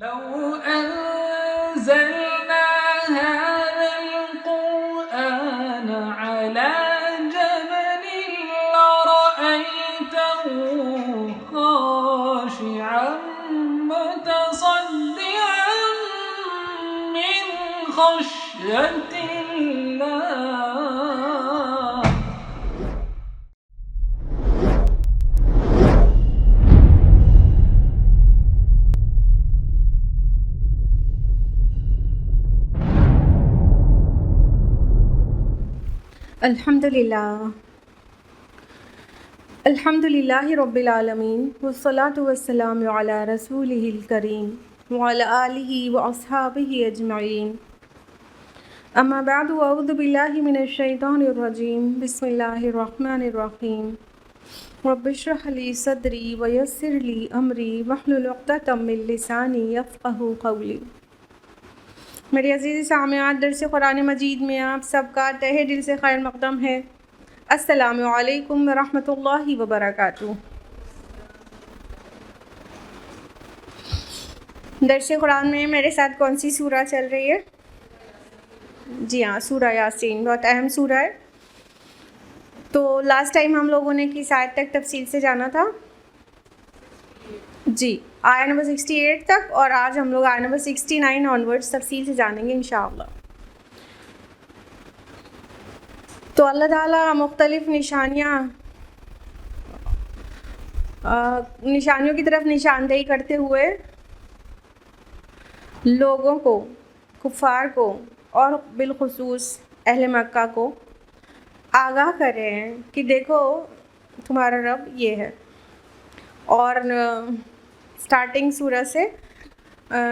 لو أنزلنا هذا القرآن على جبل لرأيته خاشعا متصدعا من خشية الله. الحمدللہ رب العالمین والصلاة والسلام علی رسولہ الکریم وعلی آلہ واصحابہ اجمعین. اما بعد اعوذ باللہ من الشیطان الرجیم. بسم اللہ الرحمن الرحیم. رب اشرح لی صدری ویسر لی امری واحلل عقدۃ من لسانی یفقہوا قولی. میرے عزیز سامعات، درس قرآن مجید میں آپ سب کا تہہ دل سے خیر مقدم ہے. السلام علیکم ورحمۃ اللہ وبرکاتہ. درس قرآن میں میرے ساتھ کون سی سورہ چل رہی ہے؟ جی ہاں، سورہ یاسین. بہت اہم سورہ ہے. تو لاسٹ ٹائم ہم لوگوں نے کس آیت تک تفصیل سے جانا تھا؟ جی، آیت نمبر 68 تک، اور آج ہم لوگ آیت نمبر 69 آنورڈز تفصیل سے جانیں گے انشاءاللہ. تو اللہ تعالیٰ مختلف نشانیوں کی طرف نشاندہی کرتے ہوئے لوگوں کو، کفار کو اور بالخصوص اہل مکہ کو آگاہ کر رہے ہیں کہ دیکھو تمہارا رب یہ ہے. اور سٹارٹنگ سورہ سے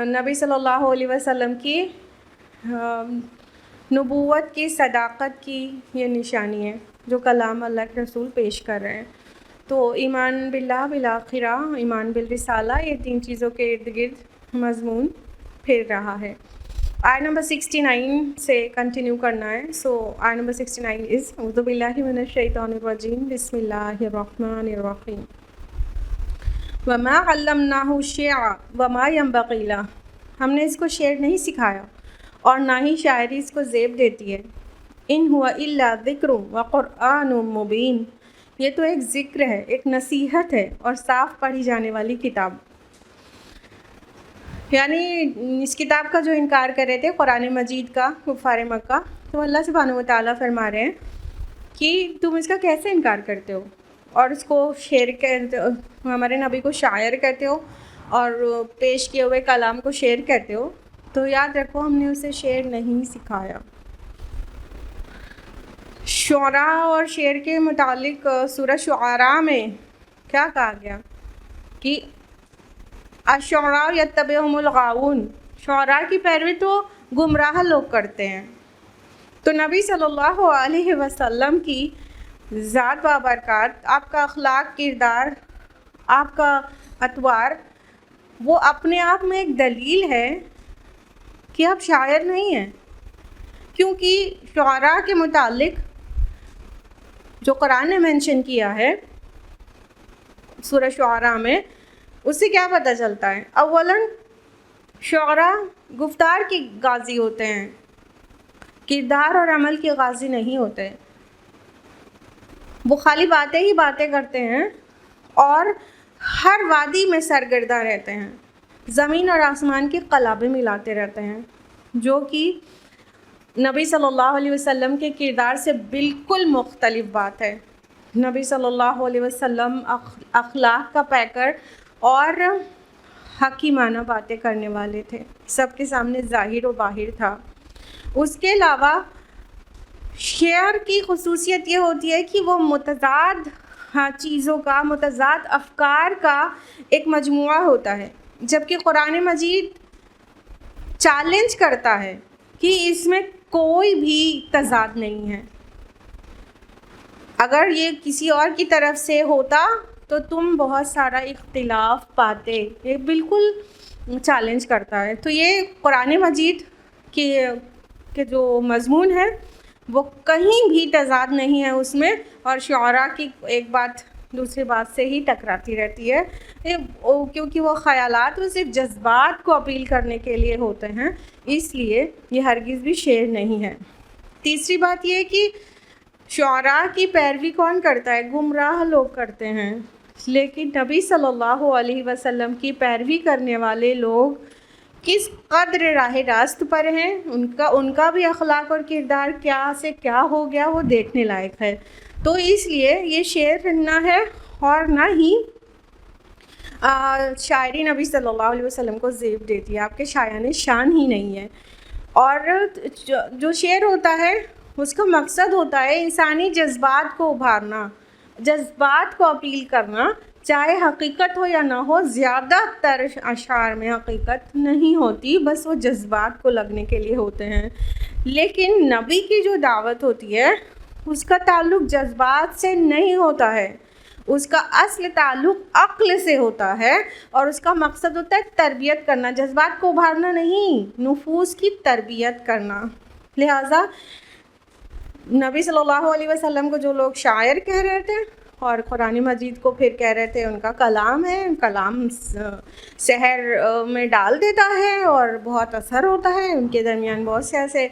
نبی صلی اللہ علیہ وسلم کی نبوت کی صداقت کی یہ نشانی ہے جو کلام اللہ کے رسول پیش کر رہے ہیں. تو ایمان باللہ بالآخرہ، ایمان بالرسالہ، یہ تین چیزوں کے ارد گرد مضمون پھر رہا ہے. آیت نمبر 69 سے کنٹینیو کرنا ہے. سو آیت نمبر 69 از اعوذ باللہ من الشیطان الرجیم. بسم اللہ الرحمن الرحیم. وما علمناہ الشعر وما ينبغی لہ. ہم نے اس کو شعر نہیں سکھایا اور نہ ہی شاعری اس کو زیب دیتی ہے. ان ہوا الا ذکر وقرآن مبین. یہ تو ایک ذکر ہے، ایک نصیحت ہے اور صاف پڑھی جانے والی کتاب. یعنی اس کتاب کا جو انکار کر رہے تھے، قرآن مجید کا، کفار مکہ، تو اللہ سبحانہ و تعالیٰ فرما رہے ہیں کہ تم اس کا کیسے انکار کرتے ہو اور اس کو شعر کہتے ہو، ہمارے نبی کو شاعر کہتے ہو اور پیش کیے ہوئے کلام کو شعر کہتے ہو. تو یاد رکھو ہم نے اسے شعر نہیں سکھایا. شعراء اور شعر کے متعلق سورہ شعراء میں کیا کہا گیا کہ الشعراء یتبعہم الغاوون. شعراء کی پیروی تو گمراہ لوگ کرتے ہیں. تو نبی صلی اللہ علیہ وسلم کی ذات بابرکات، آپ کا اخلاق، کردار، آپ کا اطوار، وہ اپنے آپ میں ایک دلیل ہے کہ آپ شاعر نہیں ہیں. کیونکہ شعراء کے متعلق جو قرآن نے مینشن کیا ہے سورہ شعراء میں، اس سے کیا پتہ چلتا ہے؟ اولاً شعراء گفتار کی غازی ہوتے ہیں، کردار اور عمل کے غازی نہیں ہوتے. وہ خالی باتیں ہی باتیں کرتے ہیں اور ہر وادی میں سرگرداں رہتے ہیں، زمین اور آسمان کے قلابے ملاتے رہتے ہیں، جو کہ نبی صلی اللہ علیہ وسلم کے کردار سے بالکل مختلف بات ہے. نبی صلی اللہ علیہ وسلم اخلاق کا پیکر اور حکیمانہ باتیں کرنے والے تھے، سب کے سامنے ظاہر و باہر تھا. اس کے علاوہ شعر کی خصوصیت یہ ہوتی ہے کہ وہ متضاد چیزوں کا، متضاد افکار کا ایک مجموعہ ہوتا ہے، جبکہ قرآن مجید چیلنج کرتا ہے کہ اس میں کوئی بھی تضاد نہیں ہے. اگر یہ کسی اور کی طرف سے ہوتا تو تم بہت سارا اختلاف پاتے. یہ بالکل چیلنج کرتا ہے. تو یہ قرآن مجید کے جو مضمون ہے وہ کہیں بھی تضاد نہیں ہے اس میں. اور شعراء کی ایک بات دوسری بات سے ہی ٹکراتی رہتی ہے، کیونکہ وہ خیالات وہ صرف جذبات کو اپیل کرنے کے لیے ہوتے ہیں، اس لیے یہ ہرگز بھی شعر نہیں ہے۔ تیسری بات یہ ہے کہ شعراء کی پیروی کون کرتا ہے؟ گمراہ لوگ کرتے ہیں، لیکن نبی صلی اللہ علیہ وسلم کی پیروی کرنے والے لوگ کس قدر راہ راست پر ہیں، ان کا بھی اخلاق اور کردار کیا سے کیا ہو گیا وہ دیکھنے لائق ہے۔ تو اس لیے یہ شعر نہ ہے اور نہ ہی شاعری نبی صلی اللہ علیہ وسلم کو زیب دیتی ہے، آپ کے شایان شان ہی نہیں ہے۔ اور جو شعر ہوتا ہے اس کا مقصد ہوتا ہے انسانی جذبات کو ابھارنا، جذبات کو اپیل کرنا، چاہے حقیقت ہو یا نہ ہو۔ زیادہ تر اشعار میں حقیقت نہیں ہوتی، بس وہ جذبات کو لگنے کے لیے ہوتے ہیں۔ لیکن نبی کی جو دعوت ہوتی ہے اس کا تعلق جذبات سے نہیں ہوتا ہے، اس کا اصل تعلق عقل سے ہوتا ہے، اور اس کا مقصد ہوتا ہے تربیت کرنا، جذبات کو ابھارنا نہیں، نفوس کی تربیت کرنا۔ لہٰذا نبی صلی اللہ علیہ وسلم کو جو لوگ شاعر کہہ رہے تھے اور قرآن مجید کو پھر کہہ رہے تھے ان کا کلام ہے، کلام سحر میں ڈال دیتا ہے اور بہت اثر ہوتا ہے، ان کے درمیان بہت سے ایسے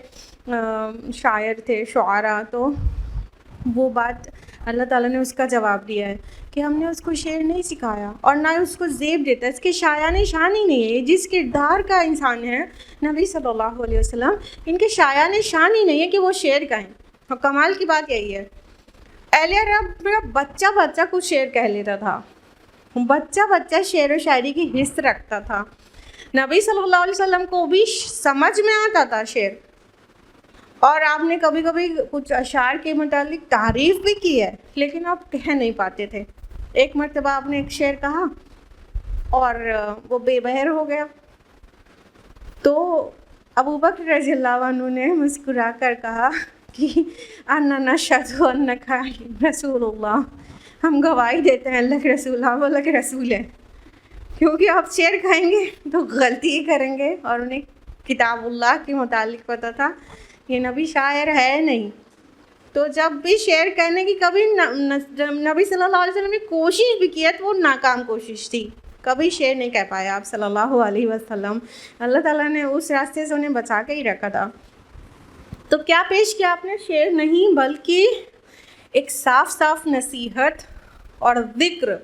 شاعر تھے، شعراء، تو وہ بات اللہ تعالیٰ نے اس کا جواب دیا ہے کہ ہم نے اس کو شعر نہیں سکھایا اور نہ اس کو زیب دیتا، اس کے شایان شان ہی نہیں ہے۔ جس کردار کا انسان ہے نبی صلی اللہ علیہ وسلم، ان کے شایان شان ہی نہیں ہے کہ وہ شعر کہیں۔ اور کمال کی بات یہی ہے، اہل عرب میرا بچہ کچھ شعر کہہ لیتا تھا، بچہ شعر و شاعری کی حس رکھتا تھا۔ نبی صلی اللہ علیہ وسلم کو بھی سمجھ میں آتا تھا شعر، اور آپ نے کبھی کبھی کچھ اشعار کے متعلق تعریف بھی کی ہے، لیکن آپ کہہ نہیں پاتے تھے۔ ایک مرتبہ آپ نے ایک شعر کہا اور وہ بے بہر ہو گیا، تو ابو بکر رضی اللہ عنہ نے مسکرا کر کہا کہ انا نشہد انک رسول اللہ، ہم گواہی دیتے ہیں اللہ کے رسول، آپ اللہ کے رسول ہیں، کیونکہ آپ شعر کہیں گے تو غلطی ہی کریں گے، اور انہیں کتاب اللہ کے متعلق پتہ تھا یہ نبی شاعر ہے نہیں۔ تو جب بھی شعر کہنے کی کبھی نبی صلی اللہ علیہ وسلم نے کوشش بھی کی ہے تو وہ ناکام کوشش تھی، کبھی شعر نہیں کہہ پایا آپ صلی اللہ علیہ وسلم۔ اللہ تعالیٰ نے اس راستے سے انہیں بچا کے ہی رکھا تھا۔ تو کیا پیش کیا آپ نے؟ شعر نہیں، بلکہ ایک صاف نصیحت اور ذکر۔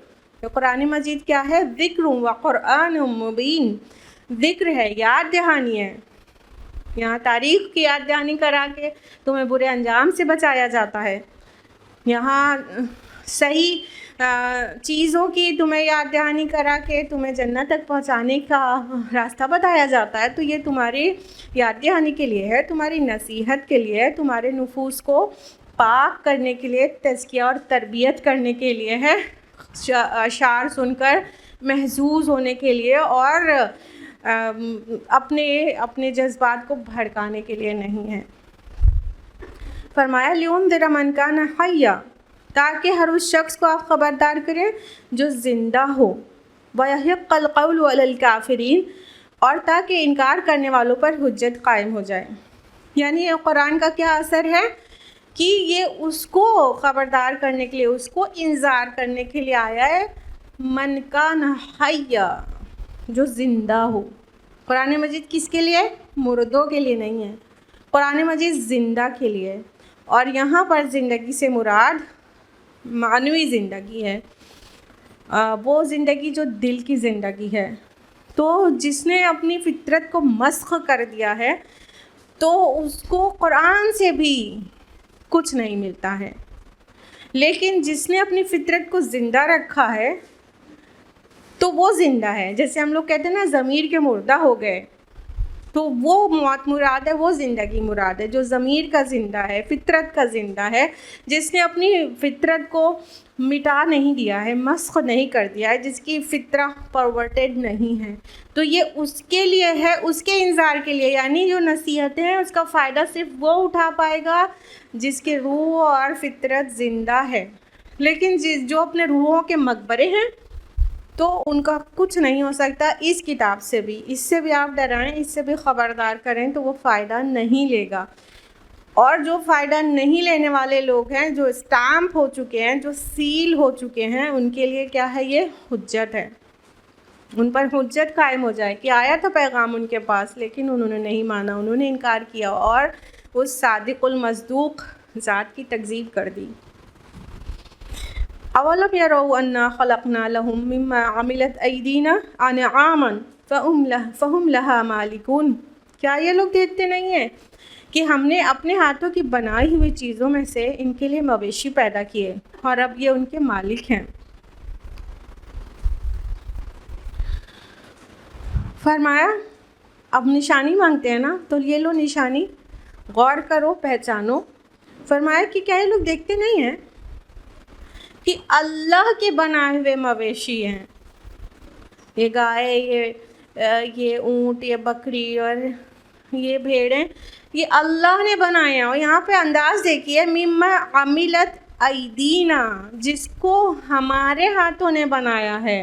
قرآن مجید کیا ہے؟ ذکر و قرآن مبین، ذکر ہے، یاد دہانی ہے۔ یہاں تاریخ کی یاد دہانی کرا کے تمہیں برے انجام سے بچایا جاتا ہے، یہاں صحیح چیزوں کی تمہیں یاد دہانی کرا کے تمہیں جنت تک پہنچانے کا راستہ بتایا جاتا ہے۔ تو یہ تمہاری یاد دہانی کے لیے ہے، تمہاری نصیحت کے لیے ہے، تمہارے نفوس کو پاک کرنے کے لیے، تزکیہ اور تربیت کرنے کے لیے ہے، اشعار سن کر محظوظ ہونے کے لیے اور اپنے جذبات کو بھڑکانے کے لیے نہیں ہے۔ فرمایا لِيُنذِرَ مَنْ كَانَ حَيًّا، تاکہ ہر اس شخص کو آپ خبردار کریں جو زندہ ہو، وَيَحِقَّ الْقَوْلُ عَلَى الْكَافِرِينَ، اور تاکہ انکار کرنے والوں پر حجت قائم ہو جائے۔ یعنی قرآن کا کیا اثر ہے کہ یہ اس کو خبردار کرنے کے لیے، اس کو انذار کرنے کے لیے آیا ہے، من کان حیا، جو زندہ ہو۔ قرآن مجید کس کے لیے؟ مردوں کے لیے نہیں ہے، قرآن مجید زندہ کے لیے۔ اور یہاں پر زندگی سے مراد معنوی زندگی ہے، وہ زندگی جو دل کی زندگی ہے۔ تو جس نے اپنی فطرت کو مسخ کر دیا ہے تو اس کو قرآن سے بھی کچھ نہیں ملتا ہے، لیکن جس نے اپنی فطرت کو زندہ رکھا ہے تو وہ زندہ ہے۔ جیسے ہم لوگ کہتے ہیں نا ضمیر کے مردہ ہو گئے، تو وہ موت مراد ہے، وہ زندگی مراد ہے جو ضمیر کا زندہ ہے، فطرت کا زندہ ہے، جس نے اپنی فطرت کو مٹا نہیں دیا ہے، مسخ نہیں کر دیا ہے، جس کی فطرہ پرورٹڈ نہیں ہے۔ تو یہ اس کے لیے ہے، اس کے انذار کے لیے، یعنی جو نصیحتیں ہیں اس کا فائدہ صرف وہ اٹھا پائے گا جس کے روح اور فطرت زندہ ہے۔ لیکن جو اپنے روحوں کے مقبرے ہیں تو ان کا کچھ نہیں ہو سکتا۔ اس کتاب سے بھی، اس سے بھی آپ ڈرائیں، اس سے بھی خبردار کریں تو وہ فائدہ نہیں لے گا۔ اور جو فائدہ نہیں لینے والے لوگ ہیں، جو اسٹامپ ہو چکے ہیں، جو سیل ہو چکے ہیں، ان کے لیے کیا ہے؟ یہ حجت ہے، ان پر حجت قائم ہو جائے کہ آیا تھا پیغام ان کے پاس لیکن انہوں نے نہیں مانا، انہوں نے انکار کیا اور اس صادق المصدوق ذات کی تکذیب کر دی۔ اولم یروا انا خلقنا لهم مما عملت ایدینا انعاما فهم لها مالکون، کیا یہ لوگ دیکھتے نہیں ہیں کہ ہم نے اپنے ہاتھوں کی بنائی ہوئی چیزوں میں سے ان کے لیے مویشی پیدا کیے اور اب یہ ان کے مالک ہیں۔ فرمایا اب نشانی مانگتے ہیں نا، تو یہ لو نشانی، غور کرو، پہچانو۔ فرمایا کہ کیا یہ لوگ دیکھتے نہیں ہیں کہ اللہ کے بنائے ہوئے مویشی ہیں، یہ گائے، یہ اونٹ، یہ بکری اور یہ بھیڑیں، یہ اللہ نے بنائے ہیں۔ اور یہاں پہ انداز دیکھیے، مما عملت ایدینا، جس کو ہمارے ہاتھوں نے بنایا ہے۔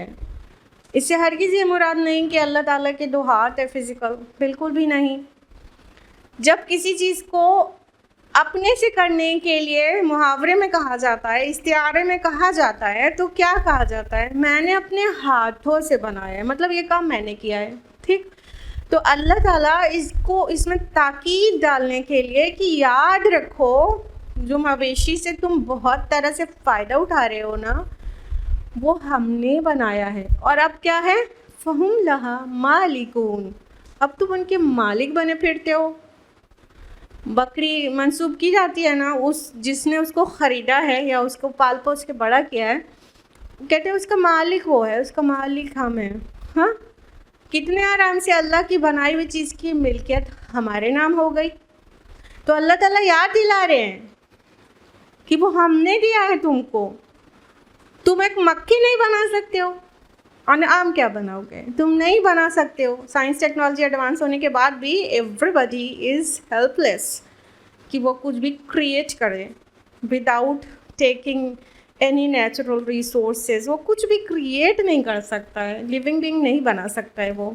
اس سے ہرگز یہ مراد نہیں کہ اللہ تعالیٰ کے دو ہاتھ ہے فزیکل، بالکل بھی نہیں۔ جب کسی چیز کو اپنے سے کرنے کے لیے محاورے میں کہا جاتا ہے، استعارے میں کہا جاتا ہے، تو کیا کہا جاتا ہے؟ میں نے اپنے ہاتھوں سے بنایا ہے، مطلب یہ کام میں نے کیا ہے، ٹھیک؟ تو اللہ تعالیٰ اس میں تاکید ڈالنے کے لیے کہ یاد رکھو جو مویشی سے تم بہت طرح سے فائدہ اٹھا رہے ہو نا، وہ ہم نے بنایا ہے، اور اب کیا ہے؟ فَهُمْ لَهَا مَالِكُونَ، اب تم ان کے مالک بنے پھرتے ہو۔ بکری منسوب کی جاتی ہے نا جس نے اس کو خریدا ہے یا اس کو پال پوس کے بڑا کیا ہے، کہتے ہیں اس کا مالک وہ ہے، اس کا مالک ہم ہیں۔ ہاں، کتنے آرام سے اللہ کی بنائی ہوئی چیز کی ملکیت ہمارے نام ہو گئی۔ تو اللہ تعالیٰ یاد دلا رہے ہیں کہ وہ ہم نے دیا ہے تم کو، تم ایک مکھی نہیں بنا سکتے ہو، انعام کیا بناؤ گے؟ تم نہیں بنا سکتے ہو۔ سائنس ٹیکنالوجی ایڈوانس ہونے کے بعد بھی ایوری بڈی از ہیلپ لیس کہ وہ کچھ بھی کریٹ کرے without taking any natural resources, وہ کچھ بھی کریٹ نہیں کر سکتا ہے، لیونگ بینگ نہیں بنا سکتا ہے وہ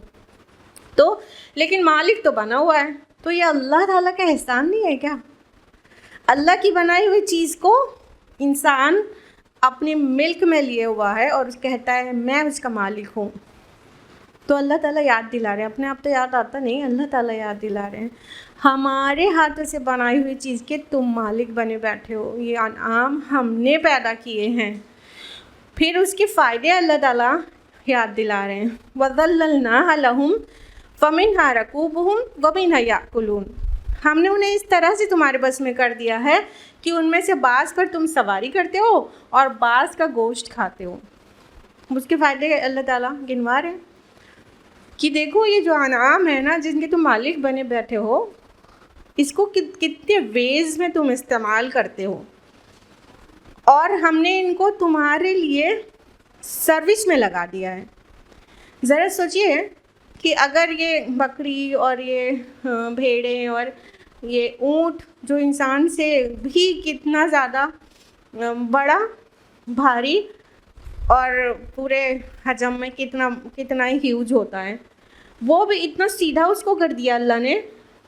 تو، لیکن مالک تو بنا ہوا ہے۔ تو یہ اللہ تعالیٰ کا احسان نہیں ہے کیا؟ اللہ کی بنائی ہوئی چیز کو انسان اپنے ملک میں لیے ہوا ہے اور کہتا ہے میں اس کا مالک ہوں۔ تو اللہ تعالیٰ یاد دلا رہے ہیں، اپنے آپ تو یاد آتا نہیں، اللہ تعالیٰ یاد دلا رہے ہیں ہمارے ہاتھوں سے بنائی ہوئی چیز کے تم مالک بنے بیٹھے ہو، یہ انعام ہم نے پیدا کیے ہیں۔ پھر اس کے فائدے اللہ تعالیٰ یاد دلا رہے ہیں، وَذَلَّلْنَاهَا لَهُمْ فَمِنْهَا رَكُوبُهُمْ وَمِنْهَا يَأْكُلُونَ، ہم نے انہیں اس طرح سے تمہارے بس میں کر دیا ہے کہ ان میں سے بعض پر تم سواری کرتے ہو اور بعض کا گوشت کھاتے ہو۔ اس کے فائدے اللہ تعالیٰ گنوا رہے ہیں کہ دیکھو یہ جو انعام ہے نا جن کے تم مالک بنے بیٹھے ہو، اس کو کتنے ویز میں تم استعمال کرتے ہو، اور ہم نے ان کو تمہارے لیے سروس میں لگا دیا ہے۔ ذرا سوچئے کہ اگر یہ بکری اور یہ بھیڑیں اور یہ اونٹ جو انسان سے بھی کتنا زیادہ بڑا، بھاری اور پورے حجم میں کتنا ہی ہیوج ہوتا ہے، وہ بھی اتنا سیدھا اس کو کر دیا اللہ نے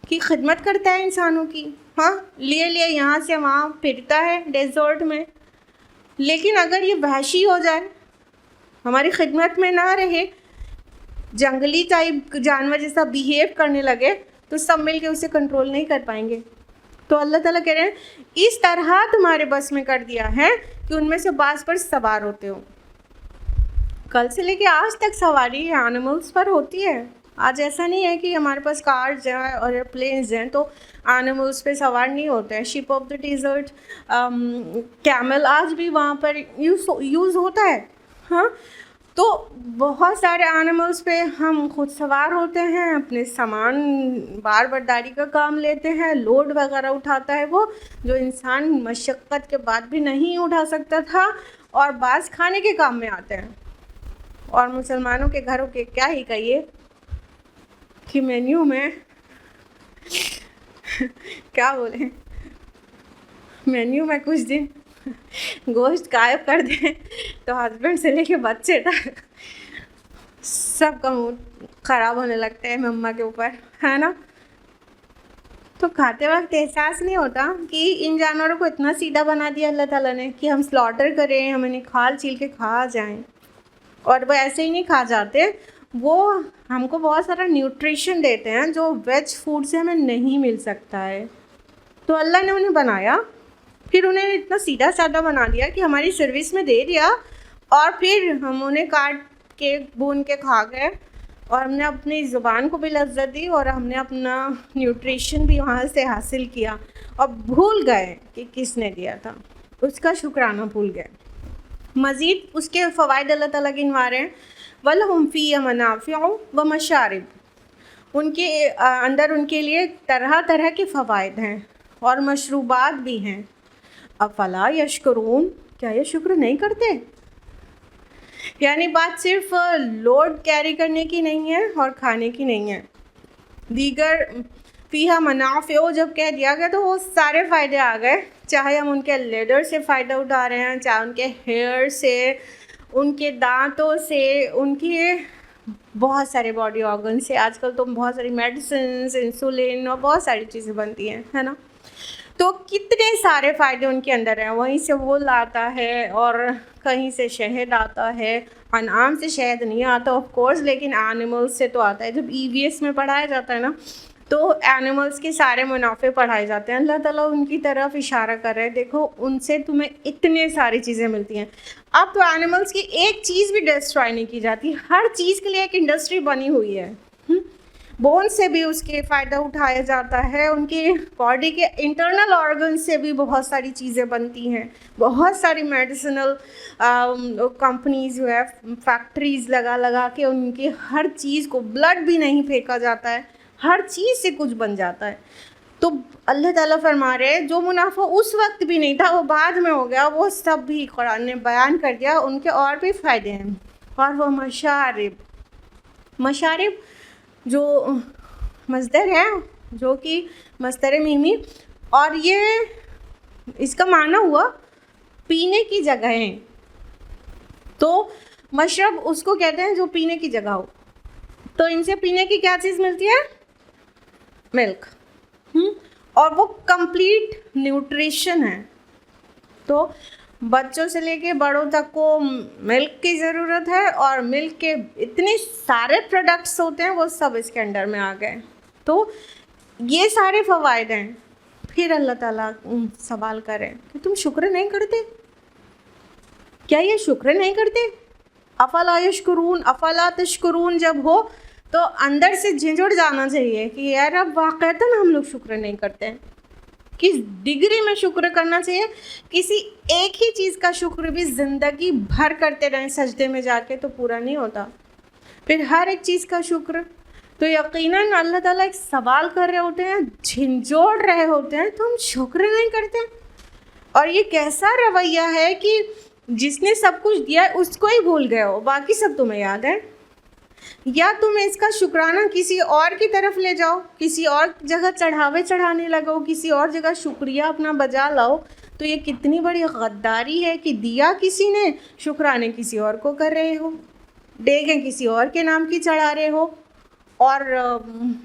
کہ خدمت کرتا ہے انسانوں کی، ہاں لیے یہاں سے وہاں پھرتا ہے ڈیزرٹ میں۔ لیکن اگر یہ وحشی ہو جائے، ہماری خدمت میں نہ رہے، جنگلی ٹائپ جانور جیسا بیہیو کرنے لگے، تو سب مل کے اسے کنٹرول نہیں کر پائیں گے۔ تو اللہ تعالیٰ کہہ رہے ہیں اس طرح تمہارے بس میں کر دیا ہے کہ ان میں سے بعض پر سوار ہوتے ہو۔ کل سے لے کے آج تک سواری اینیملس پر ہوتی ہے، آج ایسا نہیں ہے کہ ہمارے پاس کارز ہیں اور ایئرپلینز ہیں تو اینیملس پہ سوار نہیں ہوتے ہیں۔ شپ آف دا ڈیزرٹ، کیمل آج بھی وہاں پر یوز ہوتا ہے، ہاں۔ تو بہت سارے اینیملس پہ ہم خود سوار ہوتے ہیں، اپنے سامان بار برداری کا کام لیتے ہیں، لوڈ وغیرہ اٹھاتا ہے وہ جو انسان مشقت کے بعد بھی نہیں اٹھا سکتا تھا، اور بعض کھانے کے کام میں آتے ہیں۔ اور مسلمانوں کے گھروں کے کیا ہی کہیے کہ مینیو میں کیا بولیں، مینیو میں کچھ دن گوشت غائب کر دیں تو ہسبینڈ سے لے کے بچے تک سب کا موڈ خراب ہونے لگتا ہے مما کے اوپر، ہے نا۔ تو کھاتے وقت احساس نہیں ہوتا کہ ان جانوروں کو اتنا سیدھا بنا دیا اللہ تعالیٰ نے کہ ہم سلاٹر کریں، ہم انہیں کھال چھیل کے کھا جائیں، اور وہ ایسے ہی نہیں کھا جاتے، وہ ہم کو بہت سارا نیوٹریشن دیتے ہیں جو ویج فوڈ سے ہمیں نہیں مل سکتا ہے۔ تو اللہ نے انہیں بنایا، پھر انہیں اتنا سیدھا سادہ بنا دیا کہ ہماری سروس میں دے دیا، اور پھر ہم انہیں کاٹ کے بھون کے کھا گئے، اور ہم نے اپنی زبان کو بھی لذت دی، اور ہم نے اپنا نیوٹریشن بھی وہاں سے حاصل کیا، اور بھول گئے کہ کس نے دیا تھا، اس کا شکرانہ بھول گئے۔ مزید اس کے فوائد اللہ تعالیٰ گنوا رہے ہیں، وَلَهُمْ فِيهَا مَنَافِعُ وَمَشَارِبُ، ان کے اندر ان کے لیے طرح طرح کے فوائد ہیں اور مشروبات بھی ہیں۔ افلا یشکرون، کیا یہ شکر نہیں کرتے؟ یعنی بات صرف لوڈ کیری کرنے کی نہیں ہے اور کھانے کی نہیں ہے، دیگر فیہا منافع جب کہہ دیا گیا تو وہ سارے فائدے آ گئے، چاہے ہم ان کے لیدر سے فائدہ اٹھا رہے ہیں، چاہے ان کے ہیئر سے، ان کے دانتوں سے، ان کے بہت سارے باڈی آرگن سے۔ آج کل تو بہت ساری میڈیسنز، انسولین اور بہت ساری چیزیں بنتی ہیں، ہے نا؟ تو کتنے سارے فائدے ان کے اندر ہیں، وہیں سے وول آتا ہے اور کہیں سے شہد آتا ہے، انعام سے شہد نہیں آتا آف کورس، لیکن اینیملز سے تو آتا ہے۔ جب EVS میں پڑھایا جاتا ہے نا تو اینیملز کے سارے منافع پڑھائے جاتے ہیں، اللہ تعالیٰ ان کی طرف اشارہ کر رہے ہیں، دیکھو ان سے تمہیں اتنے ساری چیزیں ملتی ہیں۔ اب تو اینیملز کی ایک چیز بھی ڈسٹرائے نہیں کی جاتی، ہر چیز کے لیے ایک انڈسٹری بنی ہوئی ہے۔ بون سے بھی اس کے فائدہ اٹھایا جاتا ہے، ان کے باڈی کے انٹرنل آرگن سے بھی بہت ساری چیزیں بنتی ہیں، بہت ساری میڈیسنل کمپنیز جو ہے فیکٹریز لگا کے ان کی ہر چیز کو، بلڈ بھی نہیں پھینکا جاتا ہے، ہر چیز سے کچھ بن جاتا ہے۔ تو اللہ تعالیٰ فرما رہے جو منافع اس وقت بھی نہیں تھا وہ بعد میں ہو گیا، وہ سب بھی قرآن نے بیان کر دیا، ان کے اور بھی فائدے ہیں۔ اور وہ مشارب جو مصدر ہے، جو کہ مصدر میمی، اور یہ اس کا معنی ہوا پینے کی جگہیں۔ تو مشرب اس کو کہتے ہیں جو پینے کی جگہ ہو۔ تو ان سے پینے کی کیا چیز ملتی ہے؟ ملک، اور وہ کمپلیٹ نیوٹریشن ہے۔ تو بچوں سے لے کے بڑوں تک کو ملک کی ضرورت ہے، اور ملک کے اتنے سارے پروڈکٹس ہوتے ہیں وہ سب اس کے انڈر میں آ گئے۔ تو یہ سارے فوائد ہیں۔ پھر اللہ تعالیٰ سوال کرے کہ تم شکر نہیں کرتے؟ کیا یہ شکر نہیں کرتے؟ افلا یشکرون، افلا تشکرون جب ہو تو اندر سے جھنجھڑ جانا چاہیے کہ یار اب واقعتاً ہم لوگ شکر نہیں کرتے ہیں۔ کس ڈگری میں شکر کرنا چاہیے؟ کسی ایک ہی چیز کا شکر بھی زندگی بھر کرتے رہیں سجدے میں جا کے تو پورا نہیں ہوتا، پھر ہر ایک چیز کا شکر۔ تو یقیناً اللہ تعالیٰ ایک سوال کر رہے ہوتے ہیں، جھنجھوڑ رہے ہوتے ہیں، تم شکر نہیں کرتے؟ اور یہ کیسا رویہ ہے کہ جس نے سب کچھ دیا ہے اس کو ہی بھول گئے ہو، باقی سب تمہیں یاد ہے؟ یا تم اس کا شکرانہ کسی اور کی طرف لے جاؤ، کسی اور جگہ چڑھاوے چڑھانے لگو، کسی اور جگہ شکریہ اپنا بجا لاؤ۔ تو یہ کتنی بڑی غداری ہے کہ دیا کسی نے، شکرانے کسی اور کو کر رہے ہو، ڈیگیں کسی اور کے نام کی چڑھا رہے ہو، اور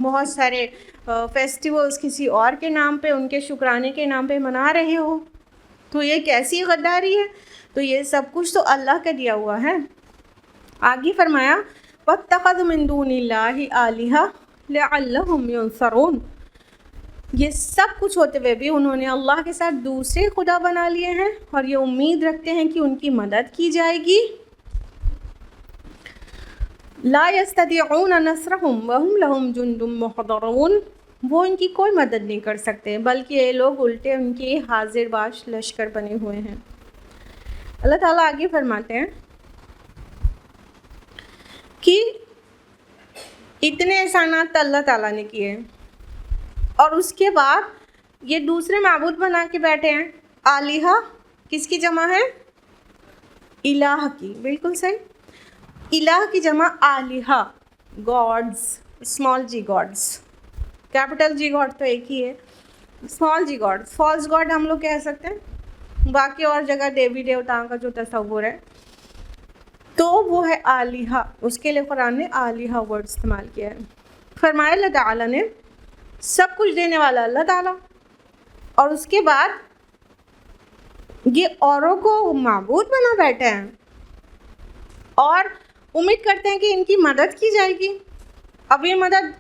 بہت سارے فیسٹیولز کسی اور کے نام پہ، ان کے شکرانے کے نام پہ منا رہے ہو۔ تو یہ کیسی غداری ہے؟ تو یہ سب کچھ تو اللہ کا دیا ہوا ہے۔ آگے فرمایا وَاتَّخَذُوا مِن دُونِ اللَّهِ آلِهَةً لَعَلَّهُمْ يُنصَرُونَ، یہ سب کچھ ہوتے ہوئے بھی انہوں نے اللہ کے ساتھ دوسرے خدا بنا لیے ہیں، اور یہ امید رکھتے ہیں کہ ان کی مدد کی جائے گی۔ لا يستطيعون نصرهم وهم لهم جند محضرون، وہ ان کی کوئی مدد نہیں کر سکتے، بلکہ یہ لوگ الٹے ان کے حاضر باش لشکر بنے ہوئے ہیں۔ اللہ تعالیٰ آگے فرماتے ہیں کہ اتنے احسانات اللہ تعالیٰ نے کیے، اور اس کے بعد یہ دوسرے معبود بنا کے بیٹھے ہیں۔ آلیہا کس کی جمع ہے؟ الہ کی، بالکل صحیح۔ الہ کی جمع آلیہا، گاڈز، اسمال جی گاڈز، کیپٹل جی گاڈ تو ایک ہی ہے، اسمال جی گاڈ، فالس گاڈ ہم لوگ کہہ سکتے ہیں، باقی اور جگہ دیوی دیوتاؤں کا جو تصور ہے تو وہ ہے آلیہا، اس کے لیے قرآن نے آلیہا ورڈ استعمال کیا ہے۔ فرمایا اللہ تعالیٰ نے سب کچھ دینے والا اللہ تعالیٰ، اور اس کے بعد یہ اوروں کو معبود بنا بیٹھے ہیں اور امید کرتے ہیں کہ ان کی مدد کی جائے گی۔ اب یہ مدد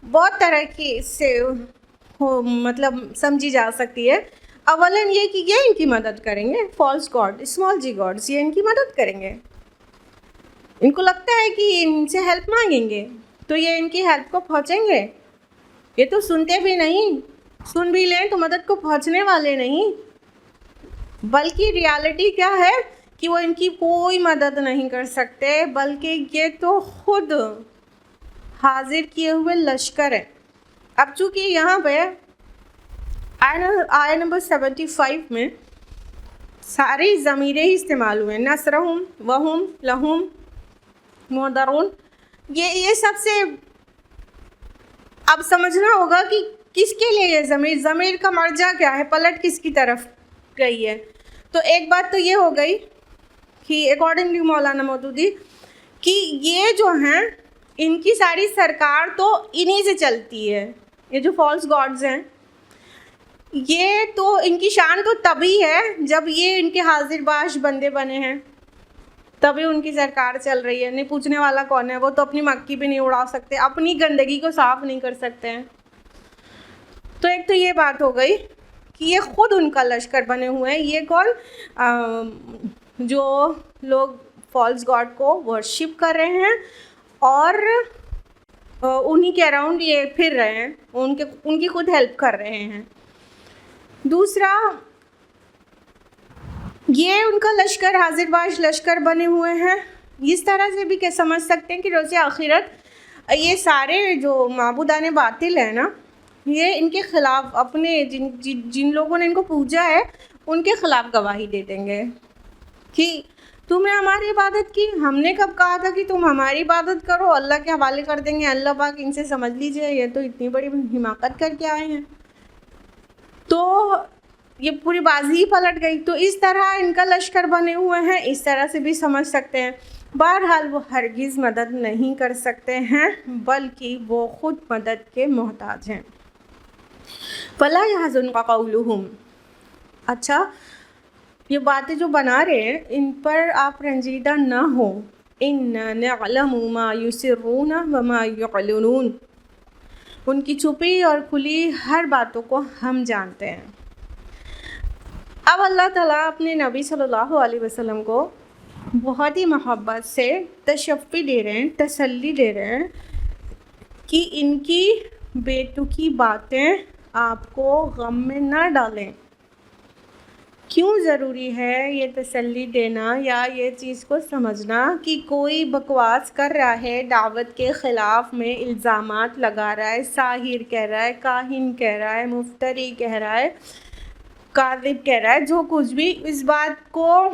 بہت طرح کی سے مطلب سمجھی جا سکتی ہے۔ اولاً یہ کہ یہ ان کی مدد کریں گے، فالس گاڈ، اسمال جی گاڈس، یہ ان کی مدد کریں گے۔ ان کو لگتا ہے کہ ان سے ہیلپ مانگیں گے تو یہ ان کی ہیلپ کو پہنچیں گے۔ یہ تو سنتے بھی نہیں، سن بھی لیں تو مدد کو پہنچنے والے نہیں، بلکہ ریالٹی کیا ہے کہ وہ ان کی کوئی مدد نہیں کر سکتے، بلکہ یہ تو خود حاضر کیے ہوئے لشکر ہے۔ اب چونکہ یہاں پہ آیہ نمبر 75 میں ساری ضمیریں ہی استعمال ہوئے، نصرہم وہم لہم محضرون، یہ سب سے اب سمجھنا ہوگا کہ کس کے لیے یہ ضمیر کا مرجع کیا ہے، پلٹ کس کی طرف گئی ہے۔ تو ایک بات تو یہ ہو گئی کہ اکارڈنگ ٹو مولانا مودودی کہ یہ جو ہیں ان کی ساری سرکار تو انہی سے چلتی ہے، یہ جو فالس گاڈز ہیں یہ تو ان کی شان تو تبھی ہے جب یہ ان کے حاضر باش بندے بنے ہیں، تبھی ان کی سرکار چل رہی ہے۔ نہیں پوچھنے والا کون ہے، وہ تو اپنی مکھی بھی نہیں اڑا سکتے، اپنی گندگی کو صاف نہیں کر سکتے ہیں۔ تو ایک تو یہ بات ہو گئی کہ یہ خود ان کا لشکر بنے ہوئے ہیں۔ یہ کون؟ جو لوگ فالس گاڈ کو ورشپ کر رہے ہیں اور انہی کے اراؤنڈ یہ پھر رہے ہیں، ان کی خود ہیلپ کر رہے ہیں۔ دوسرا، یہ ان کا لشکر حاضر باش لشکر بنے ہوئے ہیں۔ اس طرح سے بھی کہ سمجھ سکتے ہیں کہ روز آخرت یہ سارے جو معبودان باطل ہیں نا، یہ ان کے خلاف اپنے جن لوگوں نے ان کو پوجا ہے ان کے خلاف گواہی دے دیں گے کہ تم نے ہماری عبادت کی، ہم نے کب کہا تھا کہ تم ہماری عبادت کرو، اللہ کے حوالے کر دیں گے۔ اللہ پاک ان سے سمجھ لیجئے یہ تو اتنی بڑی حماقت کر کے آئے ہیں، تو یہ پوری بازی ہی پلٹ گئی۔ تو اس طرح ان کا لشکر بنے ہوئے ہیں، اس طرح سے بھی سمجھ سکتے ہیں۔ بہرحال وہ ہرگز مدد نہیں کر سکتے ہیں، بلکہ وہ خود مدد کے محتاج ہیں۔ فَلَا يَحْزُنْكَ قَوْلُهُمْ، اچھا یہ باتیں جو بنا رہے ہیں ان پر آپ رنجیدہ نہ ہو۔ إِنَّا نَعْلَمُ مَا يُسِرُّونَ وَمَا يُعْلِنُونَ، ان کی چھپی اور کھلی ہر باتوں کو ہم جانتے ہیں۔ اب اللہ تعالیٰ اپنے نبی صلی اللہ علیہ وسلم کو بہت ہی محبت سے تشفی دے رہے ہیں، تسلی دے رہے ہیں کہ ان کی بے تکی باتیں آپ کو غم میں نہ ڈالیں۔ کیوں ضروری ہے یہ تسلی دینا یا یہ چیز کو سمجھنا کہ کوئی بکواس کر رہا ہے، دعوت کے خلاف میں الزامات لگا رہا ہے، ساحر کہہ رہا ہے، کاہن کہہ رہا ہے، مفتری کہہ رہا ہے، کاذب کہہ رہا ہے، جو کچھ بھی، اس بات کو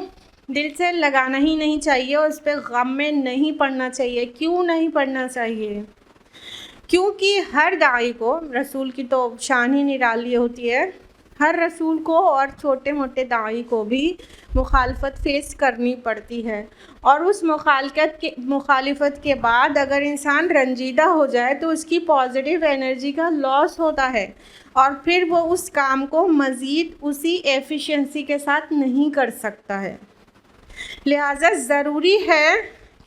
دل سے لگانا ہی نہیں چاہیے اور اس پہ غم میں نہیں پڑنا چاہیے۔ کیوں نہیں پڑنا چاہیے؟ کیونکہ ہر داعی کو، رسول کی تو شان ہی نرالی ہوتی ہے، ہر رسول کو اور چھوٹے موٹے داعی کو بھی مخالفت فیس کرنی پڑتی ہے، اور اس مخالفت کے بعد اگر انسان رنجیدہ ہو جائے تو اس کی پازیٹیو انرجی کا لاس ہوتا ہے، اور پھر وہ اس کام کو مزید اسی ایفیشنسی کے ساتھ نہیں کر سکتا ہے۔ لہٰذا ضروری ہے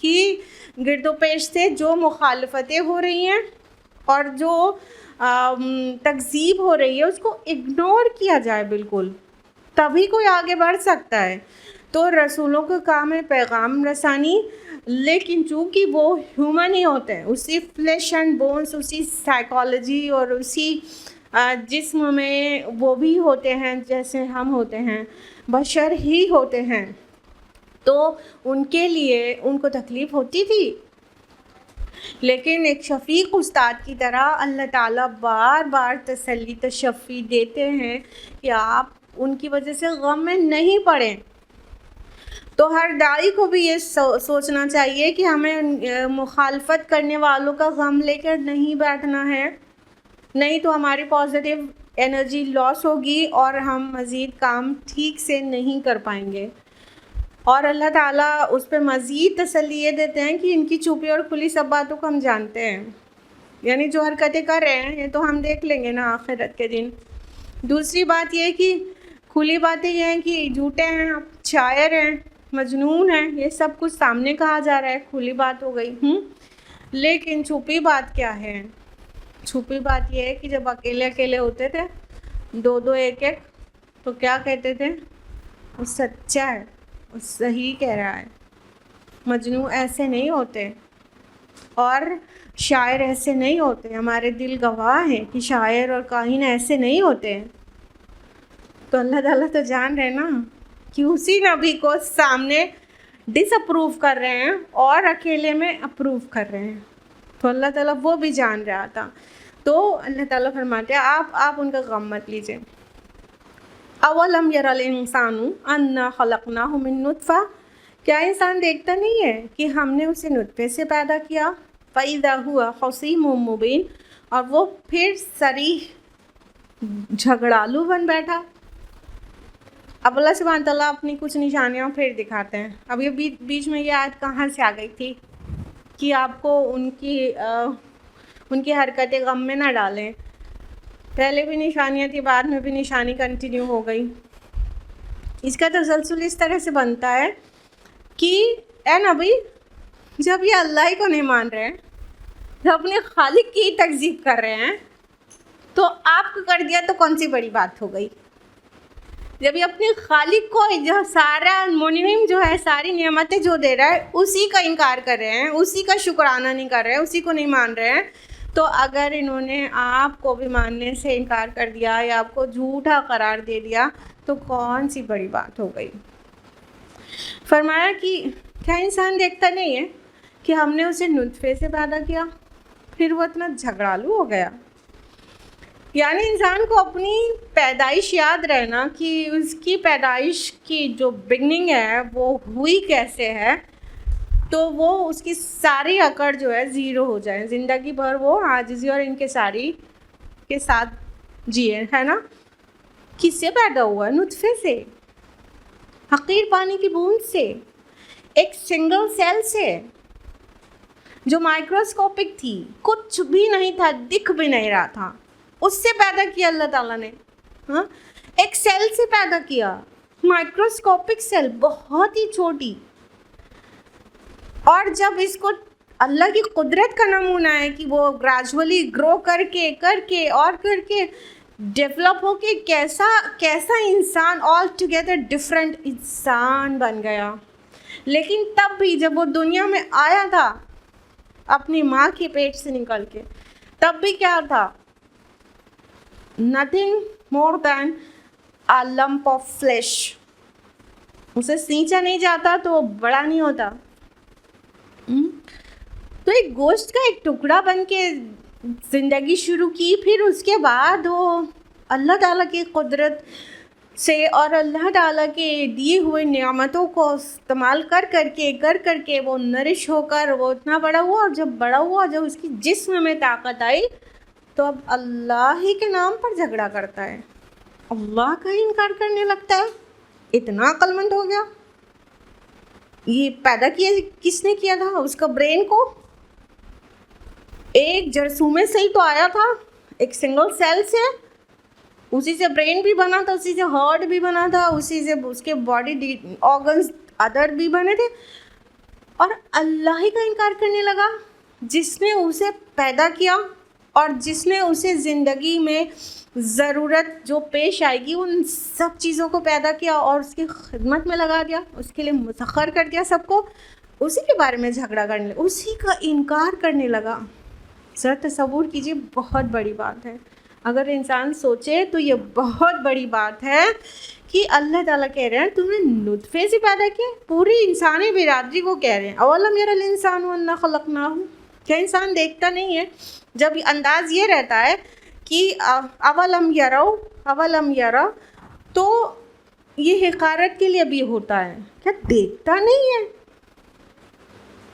کہ گرد و پیش سے جو مخالفتیں ہو رہی ہیں اور جو تکذیب ہو رہی ہے اس کو اگنور کیا جائے بالکل، تبھی کوئی آگے بڑھ سکتا ہے۔ تو رسولوں کا کام ہے پیغام رسانی، لیکن چونکہ وہ ہیومن ہی ہوتے ہیں، اسی فلیش اینڈ بونس، اسی سائیکالوجی اور اسی جسم میں وہ بھی ہوتے ہیں جیسے ہم ہوتے ہیں، بشر ہی ہوتے ہیں، تو ان کے لیے ان کو تکلیف ہوتی تھی، لیکن ایک شفیق استاد کی طرح اللہ تعالیٰ بار بار تسلی تشفی دیتے ہیں کہ آپ ان کی وجہ سے غم میں نہیں پڑیں۔ تو ہر داعی کو بھی یہ سوچنا چاہیے کہ ہمیں مخالفت کرنے والوں کا غم لے کر نہیں بیٹھنا ہے، نہیں تو ہماری پازیٹیو انرجی لاس ہوگی اور ہم مزید کام ٹھیک سے نہیں کر پائیں گے۔ اور اللہ تعالیٰ اس پہ مزید تسلی یہ دیتے ہیں کہ ان کی چھپی اور کھلی سب باتوں کو ہم جانتے ہیں۔ یعنی جو حرکتیں کر رہے ہیں یہ تو ہم دیکھ لیں گے نا آخرت کے دن. دوسری بات یہ کہ کھلی باتیں یہ ہیں کہ جھوٹے ہیں، شاعر ہیں، مجنون ہیں، یہ سب کچھ سامنے کہا جا رہا ہے، کھلی بات ہو گئی. لیکن چھپی بات کیا ہے؟ چھپی بات یہ ہے کہ جب اکیلے اکیلے ہوتے تھے، دو دو ایک ایک، تو کیا کہتے تھے؟ وہ سچا ہے، وہ صحیح کہہ رہا ہے. مجنون ایسے نہیں ہوتے اور شاعر ایسے نہیں ہوتے. ہمارے دل گواہ ہیں کہ شاعر اور کاہن ایسے نہیں ہوتے. تو اللہ تعالیٰ تو جان رہے نا کہ اسی نبی کو سامنے ڈس اپروو کر رہے ہیں اور اکیلے میں اپروو کر رہے ہیں. تو اللہ تعالیٰ وہ بھی جان رہا تھا. تو اللہ تعالیٰ فرماتے ہیں آپ ان کا غم مت لیجیے. اولم یر الانسان انا خلقناہ من نطفہ، کیا انسان دیکھتا نہیں ہے کہ ہم نے اسے نطفے سے پیدا کیا؟ فَإِذَا هُوَ خَصِيمٌ مُبِينٌ، اور وہ پھر صریح جھگڑالو بن بیٹھا. اب اللہ سبحانہ تعالیٰ اپنی کچھ نشانیاں پھر دکھاتے ہیں. اب یہ بیچ میں یہ آیت کہاں سے آ گئی تھی کہ آپ کو ان کی حرکتیں غم میں نہ ڈالیں. پہلے بھی نشانیاں تھی، بعد میں بھی نشانی کنٹینیو ہو گئی. اس کا تسلسل اس طرح سے بنتا ہے کہ اے نبی، جب یہ اللہ ہی کو نہیں مان رہے ہیں، جب اپنے خالق کی تکذیب کر رہے ہیں، تو آپ کو کر دیا تو کون سی بڑی بات ہو گئی؟ جب یہ اپنے خالق کو جو سارا منعم جو ہے، ساری نعمتیں جو دے رہا ہے، اسی کا انکار کر رہے ہیں، اسی کا شکرانہ نہیں کر رہے ہیں، اسی کو نہیں مان رہے ہیں، تو اگر انہوں نے آپ کو بھی ماننے سے انکار کر دیا یا آپ کو جھوٹا قرار دے دیا تو کون سی بڑی بات ہو گئی؟ فرمایا کہ کیا انسان دیکھتا نہیں ہے کہ ہم نے اسے نطفے سے پیدا کیا، پھر وہ اتنا جھگڑالو ہو گیا. یعنی انسان کو اپنی پیدائش یاد رہنا کہ اس کی پیدائش کی جو بگننگ ہے وہ ہوئی کیسے ہے، تو وہ اس کی ساری اکڑ جو ہے زیرو ہو جائے، زندگی بھر وہ عاجزی اور انکساری کے ساتھ جیے، ہے نا. کس سے پیدا ہوا؟ نطفے سے، حقیر پانی کی بوند سے، ایک سنگل سیل سے جو مائکروسکوپک تھی، کچھ بھی نہیں تھا، دکھ بھی نہیں رہا تھا، اس سے پیدا کیا اللہ تعالیٰ نے. ایک سیل سے پیدا کیا، مائکروسکوپک سیل، بہت ہی چھوٹی. اور جب اس کو اللہ کی قدرت کا نمونہ ہے کہ وہ گریجولی گرو کر کے ڈیولپ ہو کے کیسا انسان آل ٹوگیدر ڈفرینٹ انسان بن گیا. لیکن تب بھی جب وہ دنیا میں آیا تھا اپنی ماں کے پیٹ سے نکل کے، تب بھی کیا تھا؟ nothing more than a lump of flesh. اسے سینچا نہیں جاتا تو بڑا نہیں ہوتا. تو ایک گوشت کا ایک ٹکڑا بن کے زندگی شروع کی، پھر اس کے بعد وہ اللہ تعالیٰ کی قدرت سے اور اللہ تعالیٰ کے دیے ہوئے نعمتوں کو استعمال کر کے وہ نرش ہو کر وہ اتنا بڑا ہوا. اور جب بڑا ہوا، جب اس کی جسم میں طاقت آئی، تو اب اللہ ہی کے نام پر جھگڑا کرتا ہے، اللہ کا ہی انکار کرنے لگتا ہے. اتنا عقل مند ہو گیا. یہ پیدا کیا کس نے کیا تھا؟ اس کا برین کو ایک جرثومے سے ہی تو آیا تھا، ایک سنگل سیل سے. اسی سے برین بھی بنا تھا، اسی سے ہارٹ بھی بنا تھا، اسی سے اس کے باڈی آرگنز ادر بھی بنے تھے. اور اللہ ہی کا انکار کرنے لگا، جس نے اسے پیدا کیا اور جس نے اسے زندگی میں ضرورت جو پیش آئے گی ان سب چیزوں کو پیدا کیا اور اس کی خدمت میں لگا دیا، اس کے لیے مسخر کر دیا سب کو. اسی کے بارے میں جھگڑا کرنے لگا، اسی کا انکار کرنے لگا. ذرا تصور کیجیے، بہت بڑی بات ہے. اگر انسان سوچے تو یہ بہت بڑی بات ہے کہ اللہ تعالیٰ کہہ رہے ہیں تم نے نطفے سے پیدا کیا. پوری انسانی برادری کو کہہ رہے ہیں اولم یر الانسان انا خلقناہ. کیا انسان دیکھتا نہیں ہے؟ جب انداز یہ رہتا ہے کہ اولم یرو، تو یہ حقارت کے لیے بھی ہوتا ہے. کیا دیکھتا نہیں ہے؟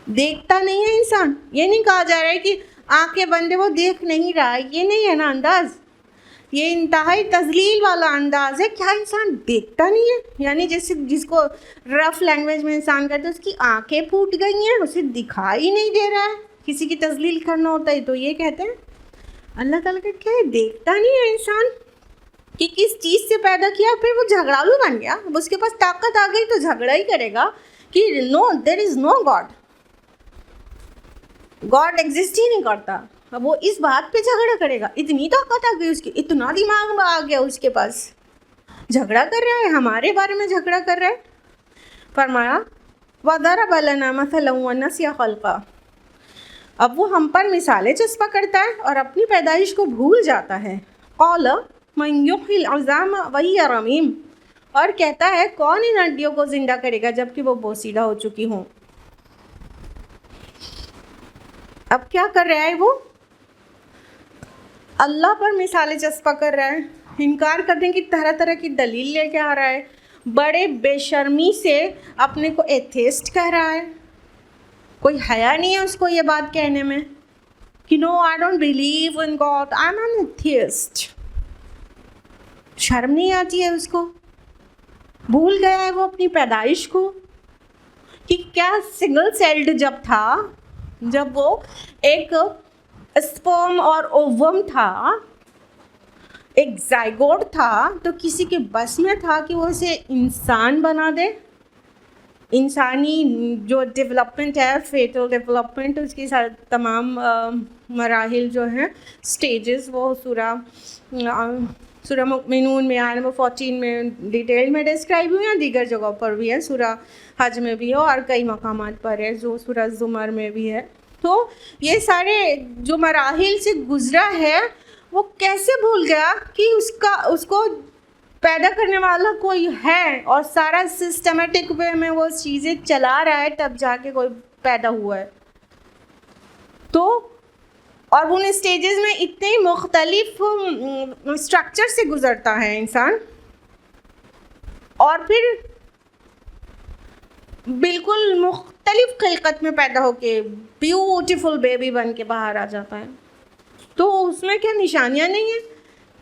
دیکھتا نہیں ہے انسان. یہ نہیں کہا جا رہا ہے کہ آنکھیں بندے وہ دیکھ نہیں رہا ہے، یہ نہیں ہے نا انداز. یہ انتہائی تذلیل والا انداز ہے. کیا انسان دیکھتا نہیں ہے؟ یعنی جس کو رف لینگویج میں انسان کہتے ہیں اس کی آنکھیں پھوٹ گئی ہیں، اسے دکھائی نہیں دے رہا ہے. کسی کی تذلیل کرنا ہوتا ہے تو یہ کہتے ہیں. اللہ تعالیٰ کا کیا ہے, دیکھتا نہیں ہے انسان کہ کس چیز سے پیدا کیا, پھر وہ جھگڑالو بن گیا. اب اس کے پاس طاقت آ گئی تو جھگڑا ہی کرے گا کہ نو دیر از نو گاڈ, گاڈ ایگزسٹ ہی نہیں کرتا. اب وہ اس بات پہ جھگڑا کرے گا. اتنی طاقت آ گئی اس کی, اتنا دماغ میں آ گیا اس کے پاس, جھگڑا کر رہا ہے, ہمارے بارے میں جھگڑا کر رہا ہے. فرمایا وَضَرَبَ لَنَا مَثَلًا وَنَسِيَ خَلْقًا, اب وہ ہم پر مثالیں چسپاں کرتا ہے اور اپنی پیدائش کو بھول جاتا ہے. قَالَ مَنْ يُحْيِي الْعِظَامَ وَهِيَ رَمِيمٌ, اور کہتا ہے کون ان ہڈیوں کو زندہ کرے گا جبکہ وہ بوسیدہ ہو چکی ہوں. اب کیا کر رہا ہے وہ؟ اللہ پر مثالیں چسپاں کر رہا ہے, انکار کرنے کی طرح طرح کی دلیل لے کے آ رہا ہے, بڑے بے شرمی سے اپنے کو ایتھیسٹ کہہ رہا ہے. کوئی حیا نہیں ہے اس کو یہ بات کہنے میں کہ no I don't believe in god, I am an atheist. شرم نہیں آتی ہے اس کو. بھول گیا ہے وہ اپنی پیدائش کو کہ کیا سنگل سیلڈ جب تھا, جب وہ ایک اسپرم اور اووم تھا, ایک زائگوٹ تھا, تو کسی کے بس میں تھا کہ وہ اسے انسان بنا دے. انسانی جو ڈیولپمنٹ ہے, فیٹل ڈیولپمنٹ, اس کی تمام مراحل جو ہیں, سٹیجز, وہ سورہ مؤمنون میں آیت نمبر 14 میں ڈیٹیل میں ڈسکرائب ہوئی ہیں, دیگر جگہوں پر بھی ہے, سورہ حج میں بھی ہے اور کئی مقامات پر ہے, جو سورہ زمر میں بھی ہے. تو یہ سارے جو مراحل سے گزرا ہے وہ کیسے بھول گیا کہ اس کو پیدا کرنے والا کوئی ہے اور سارا سسٹمیٹک وے میں وہ چیزیں چلا رہا ہے, تب جا کے کوئی پیدا ہوا ہے. تو اور ان اسٹیجز میں اتنے مختلف اسٹرکچر سے گزرتا ہے انسان, اور پھر بالکل مختلف خلقت میں پیدا ہو کے بیوٹیفل بیبی بن کے باہر آ جاتا ہے. تو اس میں کیا نشانیاں نہیں ہیں؟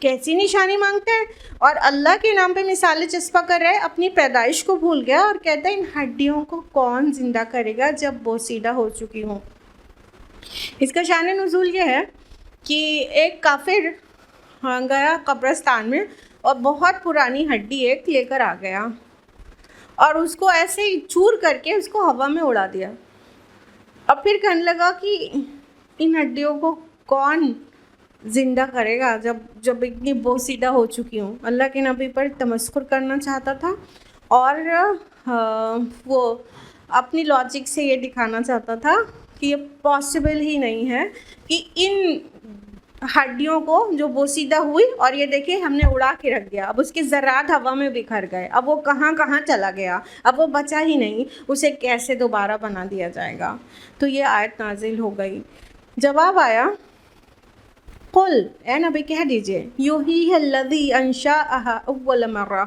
کیسی نشانی مانگتا ہے؟ اور اللہ کے نام پہ مثالیں چسپاں کر رہا ہے, اپنی پیدائش کو بھول گیا اور کہتا ہے ان ہڈیوں کو کون زندہ کرے گا جب بوسیدہ ہو چکی ہوں. اس کا شان نزول یہ ہے کہ ایک کافر گیا قبرستان میں اور بہت پرانی ہڈی ایک لے کر آ گیا اور اس کو ایسے ہی چور کر کے اس کو ہوا میں اڑا دیا. اب پھر کہنے لگا کہ ان ہڈیوں کو کون زندہ کرے گا جب اتنی بوسیدہ ہو چکی ہوں. اللہ کے نبی پر تمسخر کرنا چاہتا تھا اور وہ اپنی لاجک سے یہ دکھانا چاہتا تھا کہ یہ پاسبل ہی نہیں ہے کہ ان ہڈیوں کو جو بوسیدہ ہوئی اور یہ دیکھیں ہم نے اڑا کے رکھ دیا, اب اس کے ذرات ہوا میں بکھر گئے, اب وہ کہاں کہاں چلا گیا, اب وہ بچا ہی نہیں, اسے کیسے دوبارہ بنا دیا جائے گا. تو یہ آیت نازل ہو گئی. جواب آیا قل, اے نبی کہہ دیجئے, یحییھا الذی انشأھا اول مرہ,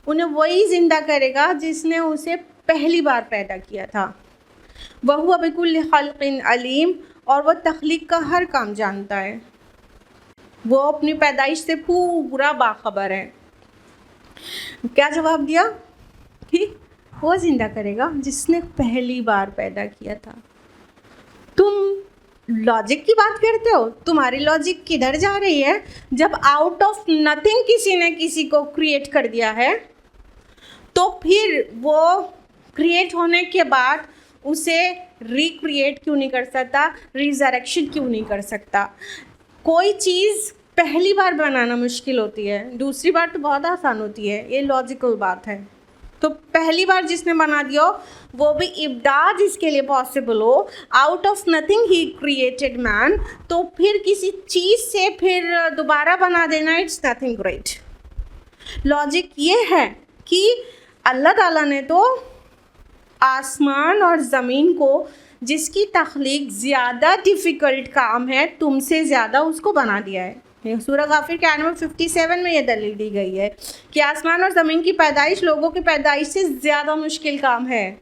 انہیں وہی زندہ کرے گا جس نے اسے پہلی بار پیدا کیا تھا. وَهُوَ بِكُلِّ خَلْقٍ عَلِيمٌ, اور وہ تخلیق کا ہر کام جانتا ہے, وہ اپنی پیدائش سے پورا باخبر ہے. کیا جواب دیا؟ کہ وہ زندہ کرے گا جس نے پہلی بار پیدا کیا تھا. تم لاجک کی بات کرتے ہو, تمہاری لاجک کدھر جا رہی ہے؟ جب آؤٹ آف نتھنگ کسی نے کسی کو کریٹ کر دیا ہے تو پھر وہ کریٹ ہونے کے بعد اسے ریکریٹ کیوں نہیں کر سکتا, ریزریکشن کیوں نہیں کر سکتا؟ کوئی چیز پہلی بار بنانا مشکل ہوتی ہے, دوسری بار تو بہت آسان ہوتی ہے, یہ لاجیکل بات ہے. تو پہلی بار جس نے بنا دیا وہ بھی ابداع جس کے لیے possible who, out of nothing he created man, تو پھر کسی چیز سے پھر دوبارہ بنا دینا اٹس نتھنگ گریٹ. لاجک یہ ہے کہ اللہ تعالیٰ نے تو آسمان اور زمین کو جس کی تخلیق زیادہ ڈیفیکلٹ کام ہے تم سے زیادہ اس کو بنا دیا ہے. سورہ غافر کے آیت نمبر 57 میں یہ دلیل دی گئی ہے کہ آسمان اور زمین کی پیدائش لوگوں کی پیدائش سے زیادہ مشکل کام ہے.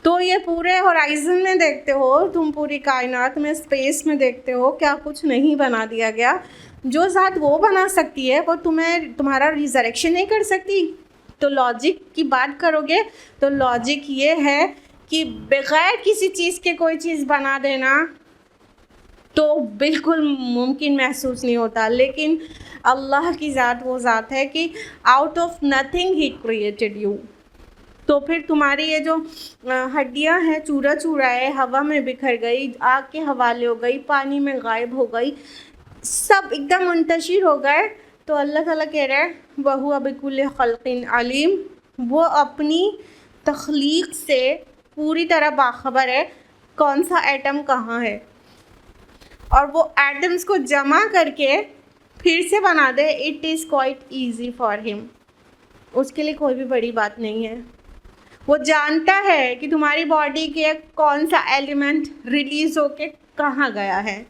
تو یہ پورے ہورائزن میں دیکھتے ہو, تم پوری کائنات میں اسپیس میں دیکھتے ہو, کیا کچھ نہیں بنا دیا گیا. جو ذات وہ بنا سکتی ہے وہ تمہارا ریزریکشن نہیں کر سکتی. تو لاجک کی بات کرو گے تو لاجک یہ ہے کہ بغیر کسی چیز کے کوئی چیز بنا دینا تو بالکل ممکن محسوس نہیں ہوتا، لیکن اللہ کی ذات وہ ذات ہے کہ out of nothing he created you. تو پھر تمہاری یہ جو ہڈیاں ہیں چورا چورا ہے، ہوا میں بکھر گئی، آگ کے حوالے ہو گئی، پانی میں غائب ہو گئی، سب ایک دم منتشر ہو گئے. تو اللہ تعالیٰ کہہ رہا ہے وَهُوَ بِكُلِّ خَلْقٍ عَلِيمٌ، وہ اپنی تخلیق سے پوری طرح باخبر ہے کون سا ایٹم کہاں ہے، اور وہ ایٹمز کو جمع کر کے پھر سے بنا دے. It is quite easy for ہم، اس کے لیے کوئی بھی بڑی بات نہیں ہے. وہ جانتا ہے کہ تمہاری باڈی کے کون سا ایلیمنٹ ریلیز ہو کے کہاں گیا ہے،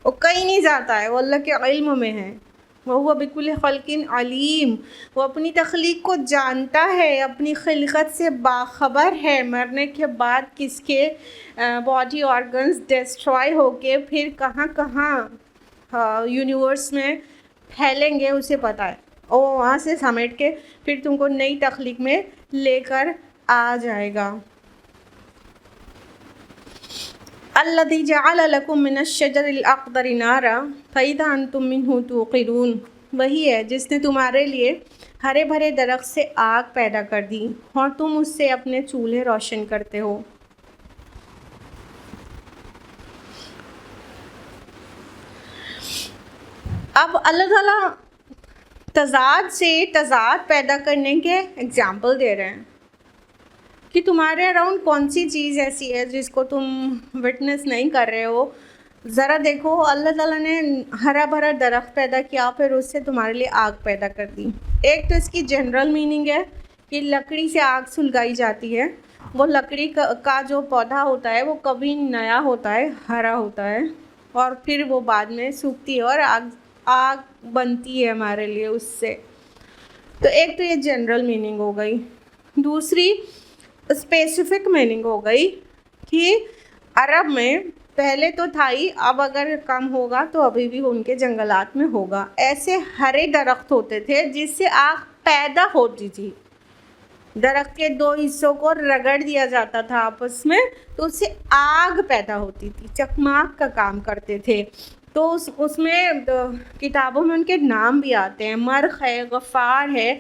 وہ کہیں نہیں جاتا ہے، وہ اللہ کے علم میں ہے. وہ بِكُلِّ خَلْقٍ عَلِيمٌ، وہ اپنی تخلیق کو جانتا ہے، اپنی خلقت سے باخبر ہے. مرنے کے بعد کس کے باڈی آرگنز ڈسٹرائے ہو کے پھر کہاں کہاں یونیورس میں پھیلیں گے اسے پتہ ہے، اور وہاں سے سمیٹ کے پھر تم کو نئی تخلیق میں لے کر آ جائے گا. الذی جعل لکم من الشجر الاخضر نارا فاذا انتم منہ توقدون، وہی ہے جس نے تمہارے لیے ہرے بھرے درخت سے آگ پیدا کر دی اور تم اس سے اپنے چولہے روشن کرتے ہو. اب اللہ تعالیٰ تضاد سے تضاد پیدا کرنے کے اگزامپل دے رہے ہیں کہ تمہارے اراؤنڈ کون سی چیز ایسی ہے جس کو تم وٹنس نہیں کر رہے ہو. ذرا دیکھو، اللہ تعالیٰ نے ہرا بھرا درخت پیدا کیا، پھر اس سے تمہارے لیے آگ پیدا کر دی. ایک تو اس کی جنرل میننگ ہے کہ لکڑی سے آگ سلگائی جاتی ہے. وہ لکڑی کا جو پودا ہوتا ہے وہ کبھی نیا ہوتا ہے، ہرا ہوتا ہے، اور پھر وہ بعد میں سوکھتی ہے اور آگ بنتی ہے ہمارے لیے اس سے. تو ایک تو یہ جنرل میننگ ہو گئی. دوسری اسپیسیفک میننگ ہو گئی کہ عرب میں پہلے تو تھا ہی، اب اگر کم ہوگا تو ابھی بھی ان کے جنگلات میں ہوگا. ایسے ہرے درخت ہوتے تھے جس سے آگ پیدا ہوتی تھی. درخت کے دو حصوں کو رگڑ دیا جاتا تھا آپس میں تو اس سے آگ پیدا ہوتی تھی، چکماک کا کام کرتے تھے. تو اس میں کتابوں میں ان کے نام بھی آتے ہیں، مرخ ہے، غفار ہے.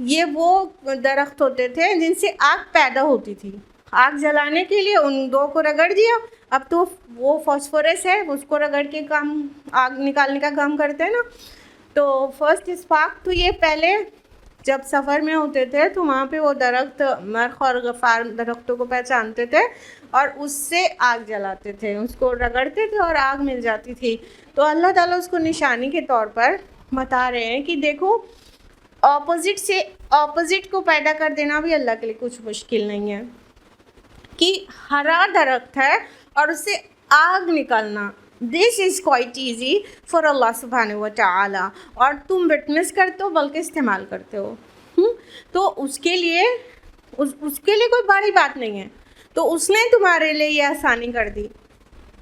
یہ وہ درخت ہوتے تھے جن سے آگ پیدا ہوتی تھی. آگ جلانے کے لیے ان دو کو رگڑ دیا. اب تو وہ فاسفورس ہے، اس کو رگڑ کے کام آگ نکالنے کا کام کرتے ہیں نا. تو فرسٹ اسپارک تو یہ پہلے جب سفر میں ہوتے تھے تو وہاں پہ وہ درخت مرخ اور غفار درختوں کو پہچانتے تھے اور اس سے آگ جلاتے تھے، اس کو رگڑتے تھے اور آگ مل جاتی تھی. تو اللہ تعالیٰ اس کو نشانی کے طور پر بتا رہے ہیں کہ دیکھو، اپوزٹ سے اپوزٹ کو پیدا کر دینا بھی اللہ کے لیے کچھ مشکل نہیں ہے. کہ ہرا درخت ہے اور اس سے آگ نکالنا، دس از کوائٹ ایزی فار اللہ سبحانہ و تعالی. اور تم وٹنس کرتے ہو بلکہ استعمال کرتے ہو. تو اس کے لیے کوئی بڑی بات نہیں ہے. تو اس نے تمہارے لیے یہ آسانی کر دی.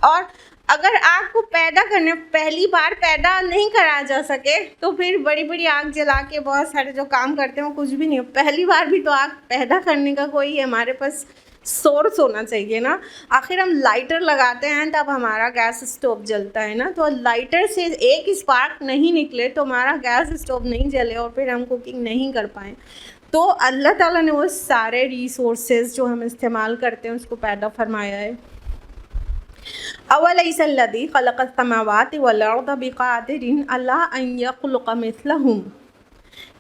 اور اگر آگ کو پیدا کرنے پہلی بار پیدا نہیں کرایا جا سکے تو پھر بڑی بڑی آگ جلا کے بہت سارے جو کام کرتے ہیں وہ کچھ بھی نہیں. پہلی بار بھی تو آگ پیدا کرنے کا کوئی ہمارے پاس سورس ہونا چاہیے نا. آخر ہم لائٹر لگاتے ہیں تب ہمارا گیس اسٹوو جلتا ہے نا. تو لائٹر سے ایک اسپارک نہیں نکلے تو ہمارا گیس اسٹوو نہیں جلے اور پھر ہم کوکنگ نہیں کر پائیں. تو اللہ تعالیٰ نے وہ سارے ریسورسز جو ہم استعمال کرتے ہیں اس کو پیدا فرمایا ہے. اولیس الذی خلق السماوات والارض بقادر علی ان یخلق مثلہم،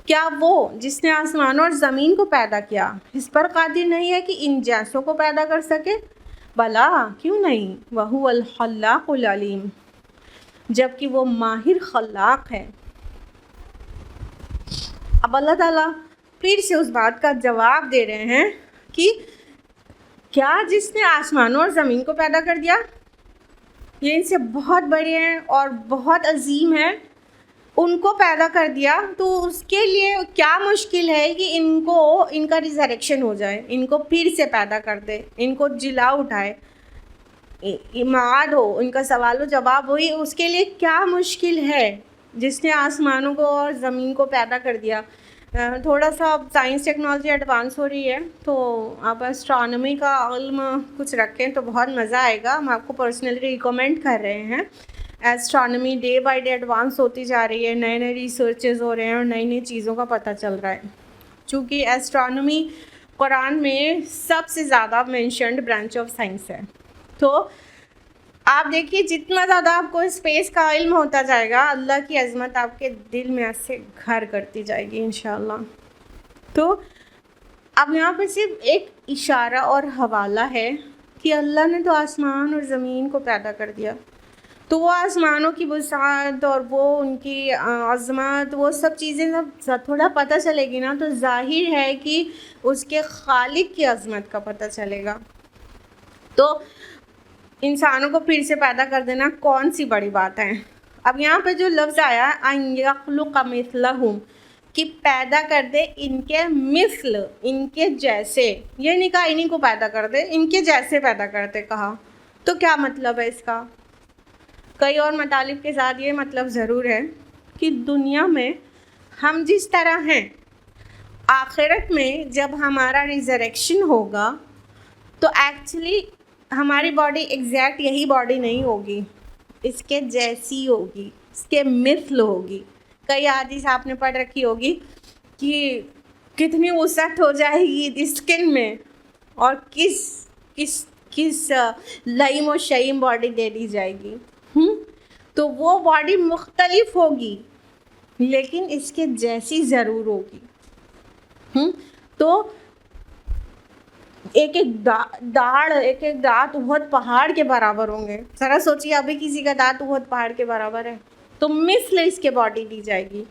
کیا وہ جس نے آسمان اور زمین کو پیدا کیا اس پر قادر نہیں ہے کہ ان جیسوں کو پیدا کر سکے؟ بلا، کیوں نہیں. وہو الخلاق العلیم، جبکہ وہ ماہر خلاق ہے. اب اللہ تعالیٰ پھر سے اس بات کا جواب دے رہے ہیں کہ کیا جس نے آسمانوں اور زمین کو پیدا کر دیا یہ ان سے بہت بڑے ہیں اور بہت عظیم ہیں، ان کو پیدا کر دیا تو اس کے لیے کیا مشکل ہے کہ ان کا ریزریکشن ہو جائے، ان کو پھر سے پیدا کر دے، ان کو جلا اٹھائے، معاد ہو، ان کا سوال و جواب ہوئی. اس کے لیے کیا مشکل ہے جس نے آسمانوں کو اور زمین کو پیدا کر دیا. تھوڑا سا اب سائنس ٹیکنالوجی ایڈوانس ہو رہی ہے تو آپ اسٹرانومی کا علم کچھ رکھیں تو بہت مزہ آئے گا. ہم آپ کو پرسنلی ریکمینڈ کر رہے ہیں. Astronomy day by day advance ہوتی جا رہی ہے, نئے نئے ریسرچز ہو رہے ہیں اور نئی نئی چیزوں کا پتہ چل رہا ہے. چونکہ ایسٹرانومی قرآن میں سب سے زیادہ مینشنڈ برانچ آف سائنس ہے. تو آپ دیکھیے جتنا زیادہ آپ کو اسپیس کا علم ہوتا جائے گا, اللہ کی عظمت آپ کے دل میں ایسے گھر کرتی جائے گی انشاءاللہ. تو اب یہاں پہ صرف ایک اشارہ اور حوالہ ہے کہ اللہ نے تو آسمان اور زمین کو پیدا کر دیا, تو وہ آسمانوں کی وسعت اور وہ ان کی عظمت, وہ سب چیزیں جب تھوڑا پتہ چلے گی نا تو ظاہر ہے کہ اس کے خالق کی عظمت کا پتہ چلے گا. تو انسانوں کو پھر سے پیدا کر دینا کون سی بڑی بات ہے. اب یہاں پہ جو لفظ آیا ان یخلق مثلہم, کہ پیدا کر دے ان کے مثل, ان کے جیسے, یہ نہیں کہا انہیں کو پیدا کر دے, ان کے جیسے پیدا کرتے کہا. تو کیا مطلب ہے اس کا؟ کئی اور مطالب کے ساتھ یہ مطلب ضرور ہے کہ دنیا میں ہم جس طرح ہیں, آخرت میں جب ہمارا ریزریکشن ہوگا تو ایکچولی ہماری باڈی ایگزیکٹ یہی باڈی نہیں ہوگی, اس کے جیسی ہوگی, اس کے مثل ہوگی. کئی حدیث آپ نے پڑھ رکھی ہوگی کہ کتنی وسعت ہو جائے گی اسکن میں, اور کس کس کس لئیم و شئیم باڈی دے دی جائے گی. تو وہ باڈی مختلف ہوگی لیکن اس کے جیسی ضرور ہوگی. تو ایک ایک داڑھ, ایک ایک دانت بہت پہاڑ کے برابر ہوں گے. ذرا سوچیے ابھی کسی کا دانت بہت پہاڑ کے برابر ہے تو مثل اس کے باڈی دی جائے گی.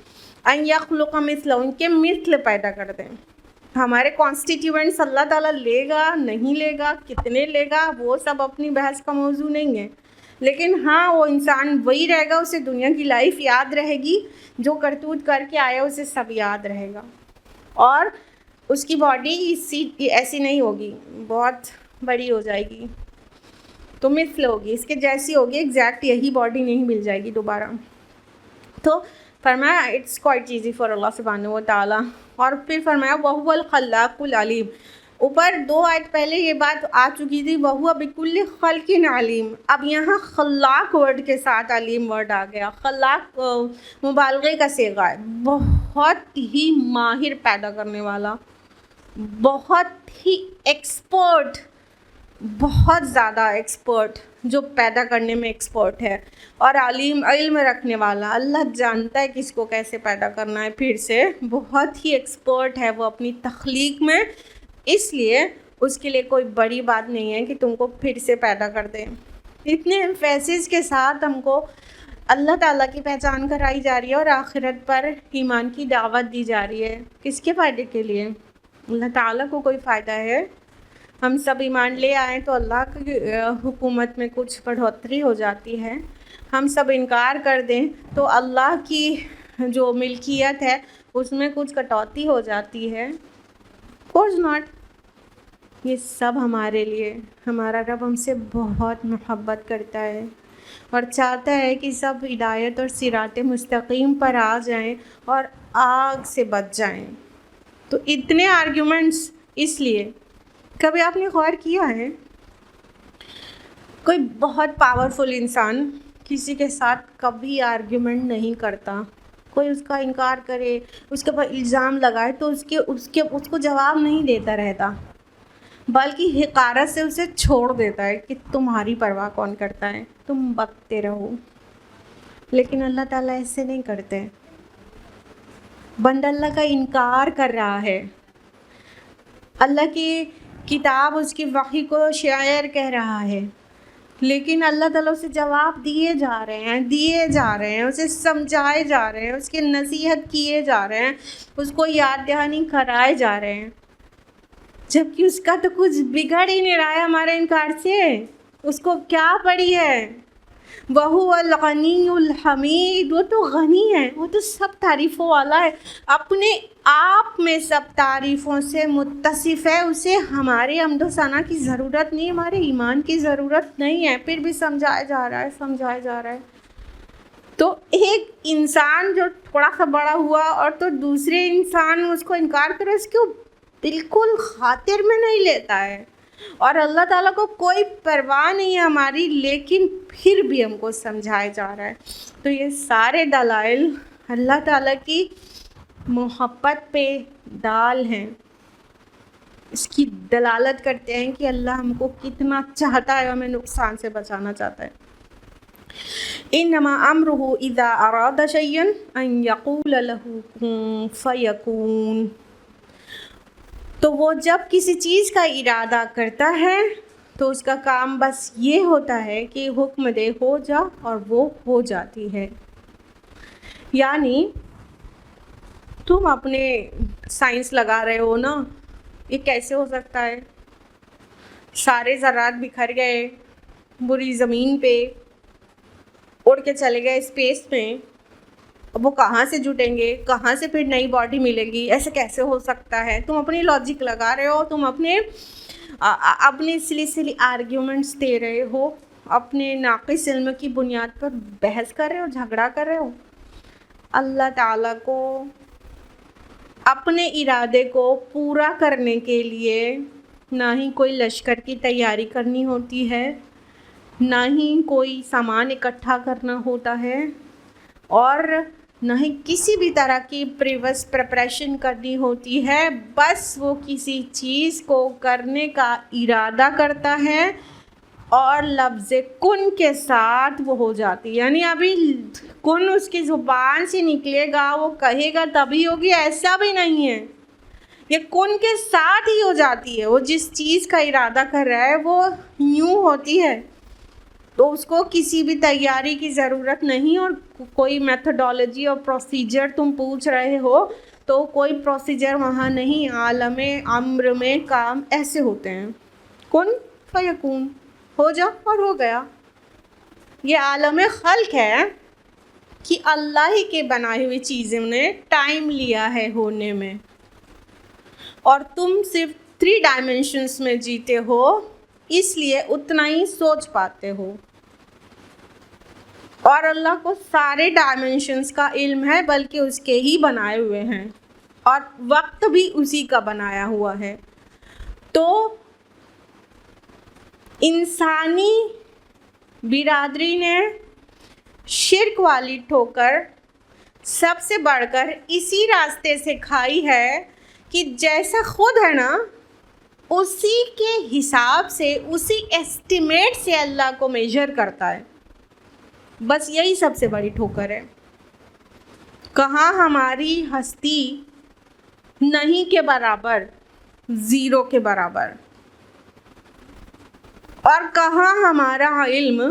ان یخلق مثل, ان کے مثل پیدا کر دیں. ہمارے کانسٹیٹیوئنٹس اللہ تعالیٰ لے گا نہیں لے گا, کتنے لے گا, وہ سب اپنی بحث کا موضوع نہیں ہے. لیکن ہاں وہ انسان وہی رہے گا, اسے دنیا کی لائف یاد رہے گی, جو کرتوت کر کے آیا اسے سب یاد رہے گا. اور اس کی باڈی ایسی نہیں ہوگی, بہت بڑی ہو جائے گی. تو مثل ہوگی, اس کے جیسی ہوگی, ایگزیکٹ یہی باڈی نہیں مل جائے گی دوبارہ. تو فرمایا اٹس کوائٹ ایزی فار اللہ سبحانہ و تعالیٰ. اور پھر فرمایا وَهُوَ الْخَلَّاقُ الْعَلِيمُ. اوپر 2 آیت پہلے یہ بات آ چکی تھی, وَهُوَ بِكُلِّ خَلْقٍ عَلِيمٌ. اب یہاں خلاق ورڈ کے ساتھ علیم ورڈ آ گیا. خلاق مبالغے کا صیغہ ہے, بہت ہی ماہر پیدا کرنے والا, بہت ہی ایکسپرٹ, بہت زیادہ ایکسپرٹ, جو پیدا کرنے میں ایکسپرٹ ہے, اور علیم علم رکھنے والا. اللہ جانتا ہے کس کو کیسے پیدا کرنا ہے. پھر سے بہت ہی ایکسپرٹ ہے وہ اپنی تخلیق میں, اس لیے اس کے لیے کوئی بڑی بات نہیں ہے کہ تم کو پھر سے پیدا کر دیں. اتنے ایمفیسس کے ساتھ ہم کو اللہ تعالیٰ کی پہچان کرائی جا رہی ہے اور آخرت پر ایمان کی دعوت دی جا رہی ہے. کس کے فائدے کے لیے؟ اللہ تعالیٰ کو کوئی فائدہ ہے؟ ہم سب ایمان لے آئیں تو اللہ کی حکومت میں کچھ بڑھوتری ہو جاتی ہے. ہم سب انکار کر دیں تو اللہ کی جو ملکیت ہے اس میں کچھ کٹوتی ہو جاتی ہے. Course not. یہ سب ہمارے لیے, ہمارا رب ہم سے بہت محبت کرتا ہے اور چاہتا ہے کہ سب ہدایت اور صراط مستقیم پر آ جائیں اور آگ سے بچ جائیں. تو اتنے آرگیومنٹس اس لیے. کبھی آپ نے غور کیا ہے کوئی بہت پاورفل انسان کسی کے ساتھ کبھی آرگیومنٹ نہیں کرتا. کوئی اس کا انکار کرے, اس کے اوپر الزام لگائے تو اس کو جواب نہیں دیتا رہتا, بلکہ حقارت سے اسے چھوڑ دیتا ہے کہ تمہاری پرواہ کون کرتا ہے, تم بکتے رہو. لیکن اللہ تعالیٰ ایسے نہیں کرتے. بندہ اللہ کا انکار کر رہا ہے, اللہ کی کتاب اس کی وحی کو شاعر کہہ رہا ہے, لیکن اللہ تعالیٰ اسے جواب دیے جا رہے ہیں, اسے سمجھائے جا رہے ہیں, اس کے نصیحت کیے جا رہے ہیں, اس کو یاد دہانی کرائے جا رہے ہیں, جبکہ اس کا تو کچھ بگڑ ہی نہیں رہا ہے ہمارے انکار سے. اس کو کیا پڑی ہے؟ وَهُوَ الْغَنِيُّ الْحَمِيدُ. وہ تو غنی ہے, وہ تو سب تعریفوں والا ہے, اپنے آپ میں سب تعریفوں سے متصف ہے. اسے ہمارے حمد و ثنا کی ضرورت نہیں, ہمارے ایمان کی ضرورت نہیں ہے. پھر بھی سمجھایا جا رہا ہے. تو ایک انسان جو تھوڑا سا بڑا ہوا اور تو دوسرے انسان اس کو انکار کرے، اس کو بالکل خاطر میں نہیں لیتا ہے، اور اللہ تعالیٰ کو کوئی پرواہ نہیں ہے ہماری، لیکن پھر بھی ہم کو سمجھایا جا رہا ہے۔ تو یہ سارے دلائل اللہ تعالیٰ کی محبت پہ دال ہیں، اس کی دلالت کرتے ہیں کہ اللہ ہم کو کتنا چاہتا ہے، ہمیں نقصان سے بچانا چاہتا ہے۔ انما امرہ اذا اراد شیئا ان یقول له کن فیکون۔ تو وہ جب کسی چیز کا ارادہ کرتا ہے تو اس کا کام بس یہ ہوتا ہے کہ حکم دے ہو جا، اور وہ ہو جاتی ہے۔ یعنی تم اپنے سائنس لگا رہے ہو نا، یہ کیسے ہو سکتا ہے؟ سارے ذرات بکھر گئے بری زمین پہ، اڑ کے چلے گئے اسپیس میں، اب وہ کہاں سے جٹیں گے، کہاں سے پھر نئی باڈی ملے گی؟ ایسے کیسے ہو سکتا ہے؟ تم اپنی لاجک لگا رہے ہو، تم اپنے سلی آرگیومنٹس دے رہے ہو، اپنے ناقص علم کی بنیاد پر بحث کر رہے ہو، جھگڑا کر رہے ہو۔ اللہ تعالیٰ کو اپنے ارادے کو پورا کرنے کے لیے نہ ہی کوئی لشکر کی تیاری کرنی ہوتی ہے، نہ ہی کوئی سامان اکٹھا کرنا ہوتا ہے، اور نہ ہی کسی بھی طرح کی پریپریشن کرنی ہوتی ہے۔ بس وہ کسی چیز کو کرنے کا ارادہ کرتا ہے اور لفظ کن کے ساتھ وہ ہو جاتی ہے۔ یعنی ابھی کن اس کی زبان سے نکلے گا، وہ کہے گا تبھی ہوگی، ایسا بھی نہیں ہے، یہ کن کے ساتھ ہی ہو جاتی ہے۔ وہ جس چیز کا ارادہ کر رہا ہے وہ یوں ہوتی ہے، تو اس کو کسی بھی تیاری کی ضرورت نہیں، اور کوئی میتھڈالوجی اور پروسیجر تم پوچھ رہے ہو تو کوئی پروسیجر وہاں نہیں۔ عالم امر میں کام ایسے ہوتے ہیں، کن فیکون، ہو جا اور ہو گیا۔ یہ عالم خلق ہے کہ اللہ ہی کے بنائی ہوئی چیزوں نے ٹائم لیا ہے ہونے میں، اور تم صرف 3 ڈائمینشنز میں جیتے ہو، اس لیے اتنا ہی سوچ پاتے ہو، اور اللہ کو سارے ڈائمینشنز کا علم ہے، بلکہ اس کے ہی بنائے ہوئے ہیں، اور وقت بھی اسی کا بنایا ہوا ہے۔ تو انسانی برادری نے شرک والی ٹھوکر سب سے بڑھ کر اسی راستے سے کھائی ہے کہ جیسا خود ہے نا، اسی کے حساب سے، اسی ایسٹیمیٹ سے اللہ کو میجر کرتا ہے۔ بس یہی سب سے بڑی ٹھوکر ہے۔ کہاں ہماری ہستی نہیں کے برابر، 0 کے برابر، اور کہاں ہمارا علم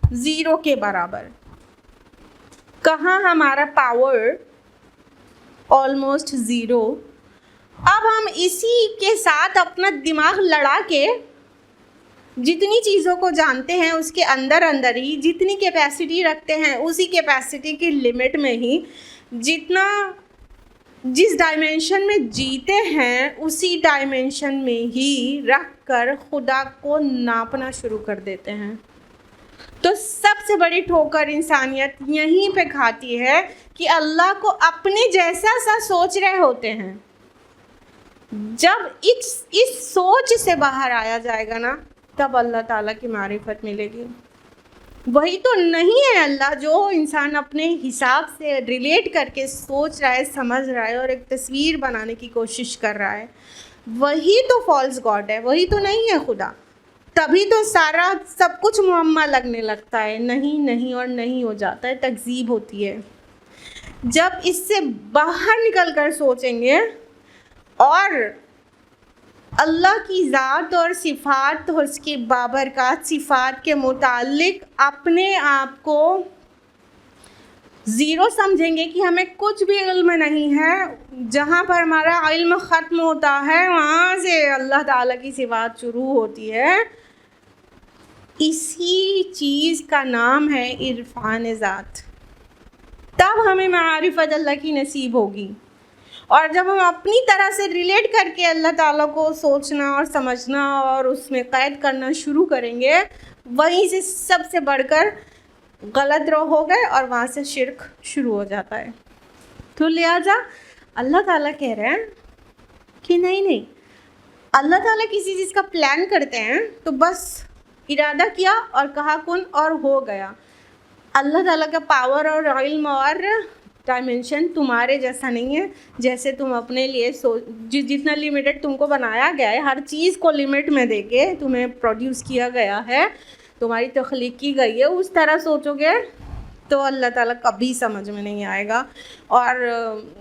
0 کے برابر، کہاں ہمارا پاور آلموسٹ 0۔ اب ہم اسی کے ساتھ اپنا دماغ لڑا کے جتنی چیزوں کو جانتے ہیں اس کے اندر ہی، جتنی کیپیسٹی رکھتے ہیں اسی کیپیسٹی کی لمٹ میں ہی، جتنا جس ڈائمینشن میں جیتے ہیں اسی ڈائمینشن میں ہی رکھ کر خدا کو ناپنا شروع کر دیتے ہیں۔ تو سب سے بڑی ٹھوکر انسانیت یہیں پہ کھاتی ہے کہ اللہ کو اپنے جیسا سا سوچ رہے ہوتے ہیں۔ جب اس سوچ سے باہر آیا جائے گا نا، تب اللہ تعالیٰ کی معرفت ملے گی۔ وہی تو نہیں ہے اللہ جو انسان اپنے حساب سے ریلیٹ کر کے سوچ رہا ہے، سمجھ رہا ہے، اور ایک تصویر بنانے کی کوشش کر رہا ہے، وہی تو فالس گاڈ ہے، وہی تو نہیں ہے خدا۔ تبھی تو سارا سب کچھ معمہ لگنے لگتا ہے، نہیں اور نہیں ہو جاتا ہے، تکذیب ہوتی ہے۔ جب اس سے باہر نکل کر سوچیں گے اور اللہ کی ذات اور صفات اور اس کی بابرکات صفات کے متعلق اپنے آپ کو 0 سمجھیں گے کہ ہمیں کچھ بھی علم نہیں ہے، جہاں پر ہمارا علم ختم ہوتا ہے وہاں سے اللہ تعالیٰ کی صفات شروع ہوتی ہے، اسی چیز کا نام ہے عرفان ذات۔ تب ہمیں معرفت اللہ کی نصیب ہوگی، اور جب ہم اپنی طرح سے ریلیٹ کر کے اللہ تعالیٰ کو سوچنا اور سمجھنا اور اس میں قید کرنا شروع کریں گے، وہیں سے سب سے بڑھ کر غلط رو ہو گئے اور وہاں سے شرک شروع ہو جاتا ہے. تو لہٰذا اللہ تعالیٰ کہہ رہے ہیں کہ نہیں، اللہ تعالیٰ کسی چیز کا پلان کرتے ہیں تو بس ارادہ کیا اور کہا کن اور ہو گیا. اللہ تعالیٰ کا پاور اور علم اور ڈائمینشن تمہارے جیسا نہیں ہے. جیسے تم اپنے لیے جتنا لمیٹڈ تم کو بنایا گیا ہے، ہر چیز کو لمٹ میں دے کے تمہیں پروڈیوس کیا گیا ہے، تمہاری تخلیق کی گئی ہے، اس طرح سوچو گے تو اللہ تعالیٰ کبھی سمجھ میں نہیں آئے گا، اور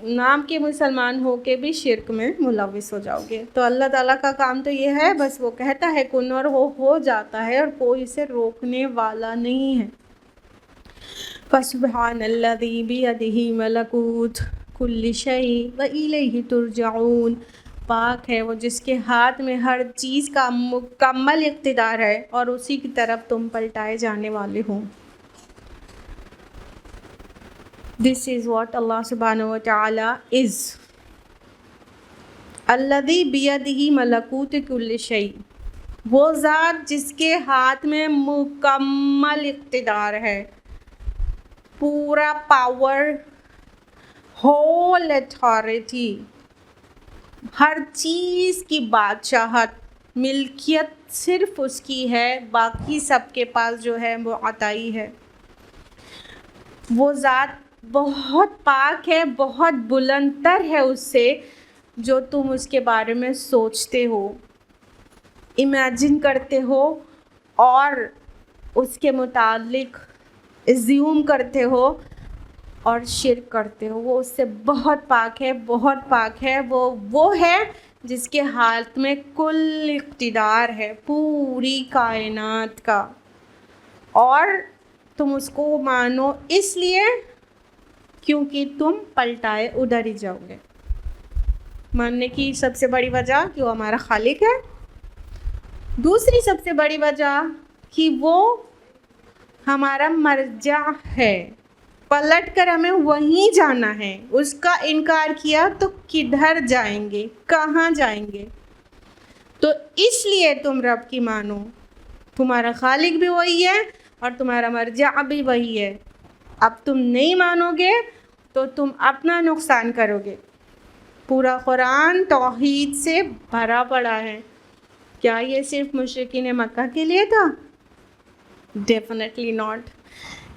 نام کے مسلمان ہو کے بھی شرک میں ملوث ہو جاؤ گے. تو اللہ تعالیٰ کا کام تو یہ ہے، بس وہ کہتا ہے کن اور وہ ہو جاتا ہے، اور کوئی اسے روکنے والا نہیں ہے. فسبحان الذی بیدہ ملکوت کل شیء والیہ ترجعون. پاک ہے وہ جس کے ہاتھ میں ہر چیز کا مکمل اقتدار ہے اور اسی کی طرف تم پلٹائے جانے والے ہو. This is what Allah subhanahu wa ta'ala is. الذی بیدہ ملکوت کل شیء، وہ ذات جس کے ہاتھ میں مکمل اقتدار ہے، پورا پاور، ہول اتھارٹی، ہر چیز کی بادشاہت، ملکیت صرف اس کی ہے، باقی سب کے پاس جو ہے وہ عطائی ہے. وہ ذات بہت پاک ہے، بہت بلند تر ہے اس سے جو تم اس کے بارے میں سوچتے ہو، امیجن کرتے ہو اور اس کے متعلق ایزیوم کرتے ہو اور شرک کرتے ہو. وہ اس سے بہت پاک ہے، بہت پاک ہے. وہ ہے جس کے ہاتھ میں کل اقتدار ہے پوری کائنات کا، اور تم اس کو مانو اس لیے کیونکہ تم پلٹائے ادھر ہی جاؤ گے. ماننے کی سب سے بڑی وجہ کہ وہ ہمارا خالق ہے. دوسری سب سے بڑی وجہ کہ وہ ہمارا مرجع ہے، پلٹ کر ہمیں وہیں جانا ہے. اس کا انکار کیا تو کدھر جائیں گے، کہاں جائیں گے؟ تو اس لیے تم رب کی مانو. تمہارا خالق بھی وہی ہے اور تمہارا مرجع بھی وہی ہے. اب تم نہیں مانو گے تو تم اپنا نقصان کرو گے. پورا قرآن توحید سے بھرا پڑا ہے. کیا یہ صرف مشرکین مکہ کے لیے تھا؟ Definitely not.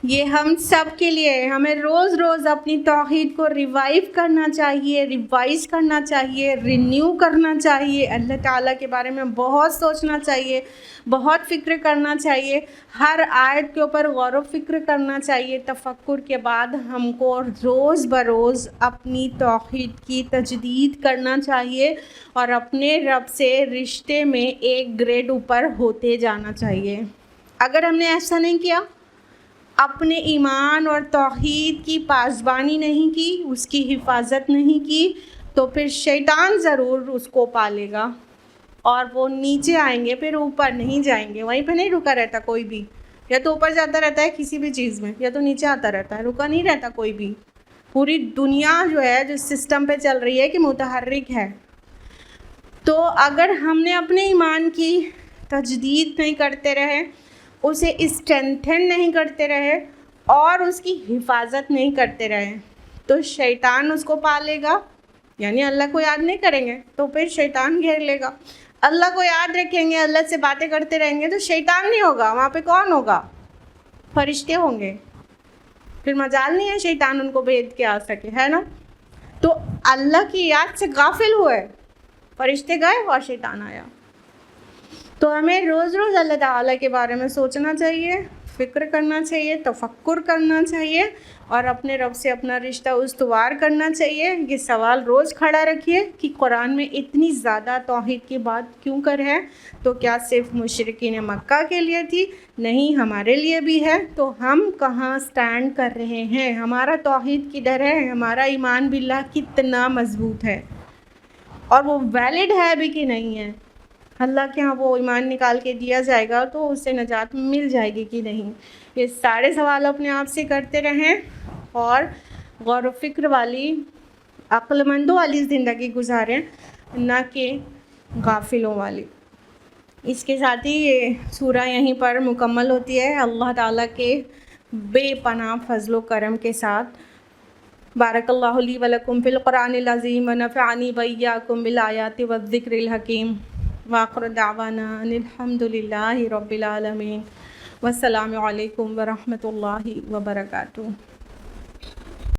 یہ ہم سب کے لیے. ہمیں روز روز اپنی توحید کو ریوائیو کرنا چاہیے، ریوائز کرنا چاہیے، رینیو کرنا چاہیے. اللہ تعالیٰ کے بارے میں بہت سوچنا چاہیے، بہت فکر کرنا چاہیے، ہر آیت کے اوپر غور و فکر کرنا چاہیے. تفکر کے بعد ہم کو روز بروز اپنی توحید کی تجدید کرنا چاہیے اور اپنے رب سے رشتے میں ایک گریڈ اوپر ہوتے جانا چاہیے. اگر ہم نے ایسا نہیں کیا، اپنے ایمان اور توحید کی پاسبانی نہیں کی، اس کی حفاظت نہیں کی، تو پھر شیطان ضرور اس کو پالے گا اور وہ نیچے آئیں گے، پھر اوپر نہیں جائیں گے. وہیں پہ نہیں رکا رہتا کوئی بھی. یا تو اوپر جاتا رہتا ہے کسی بھی چیز میں، یا تو نیچے آتا رہتا ہے، رکا نہیں رہتا کوئی بھی. پوری دنیا جو ہے جو سسٹم پہ چل رہی ہے کہ متحرک ہے. تو اگر ہم نے اپنے ایمان کی تجدید نہیں کرتے رہے، اسے اسٹرینتھن نہیں کرتے رہے اور اس کی حفاظت نہیں کرتے رہے، تو شیطان اس کو پالے گا. یعنی اللہ کو یاد نہیں کریں گے تو پھر شیطان گھیر لے گا. اللہ کو یاد رکھیں گے، اللہ سے باتیں کرتے رہیں گے تو شیطان نہیں ہوگا. وہاں پہ کون ہوگا؟ فرشتے ہوں گے. پھر مجال نہیں ہے شیطان ان کو بھید کے آ سکے، ہے نا. تو اللہ کی یاد سے غافل ہوئے، فرشتے گئے اور شیطان آیا. تو ہمیں روز روز اللہ تعالیٰ کے بارے میں سوچنا چاہیے، فکر کرنا چاہیے، تفکر کرنا چاہیے اور اپنے رب سے اپنا رشتہ استوار کرنا چاہیے. یہ سوال روز کھڑا رکھیے کہ قرآن میں اتنی زیادہ توحید کی بات کیوں کر ہے؟ تو کیا صرف مشرکین مکہ کے لیے تھی؟ نہیں، ہمارے لیے بھی ہے. تو ہم کہاں سٹینڈ کر رہے ہیں؟ ہمارا توحید کدھر ہے؟ ہمارا ایمان باللہ کتنا مضبوط ہے اور وہ ویلڈ ہے بھی کہ نہیں ہے؟ اللہ کے ہاں وہ ایمان نکال کے دیا جائے گا تو اس سے نجات مل جائے گی کہ نہیں؟ یہ سارے سوال اپنے آپ سے کرتے رہیں اور غور و فکر والی، عقل مندوں والی زندگی گزاریں، نہ کہ غافلوں والی. اس کے ساتھ ہی یہ سورہ یہیں پر مکمل ہوتی ہے. اللہ تعالیٰ کے بے پناہ فضل و کرم کے ساتھ۔ بارک اللہ لی ولکم فی القرآن العظیم ونفعنی وإیاکم بالآیات والذکر الحکیم۔ وآخر دعوانا ان الحمد للہ رب العالمین۔ والسلام علیکم ورحمۃ اللہ وبرکاتہ۔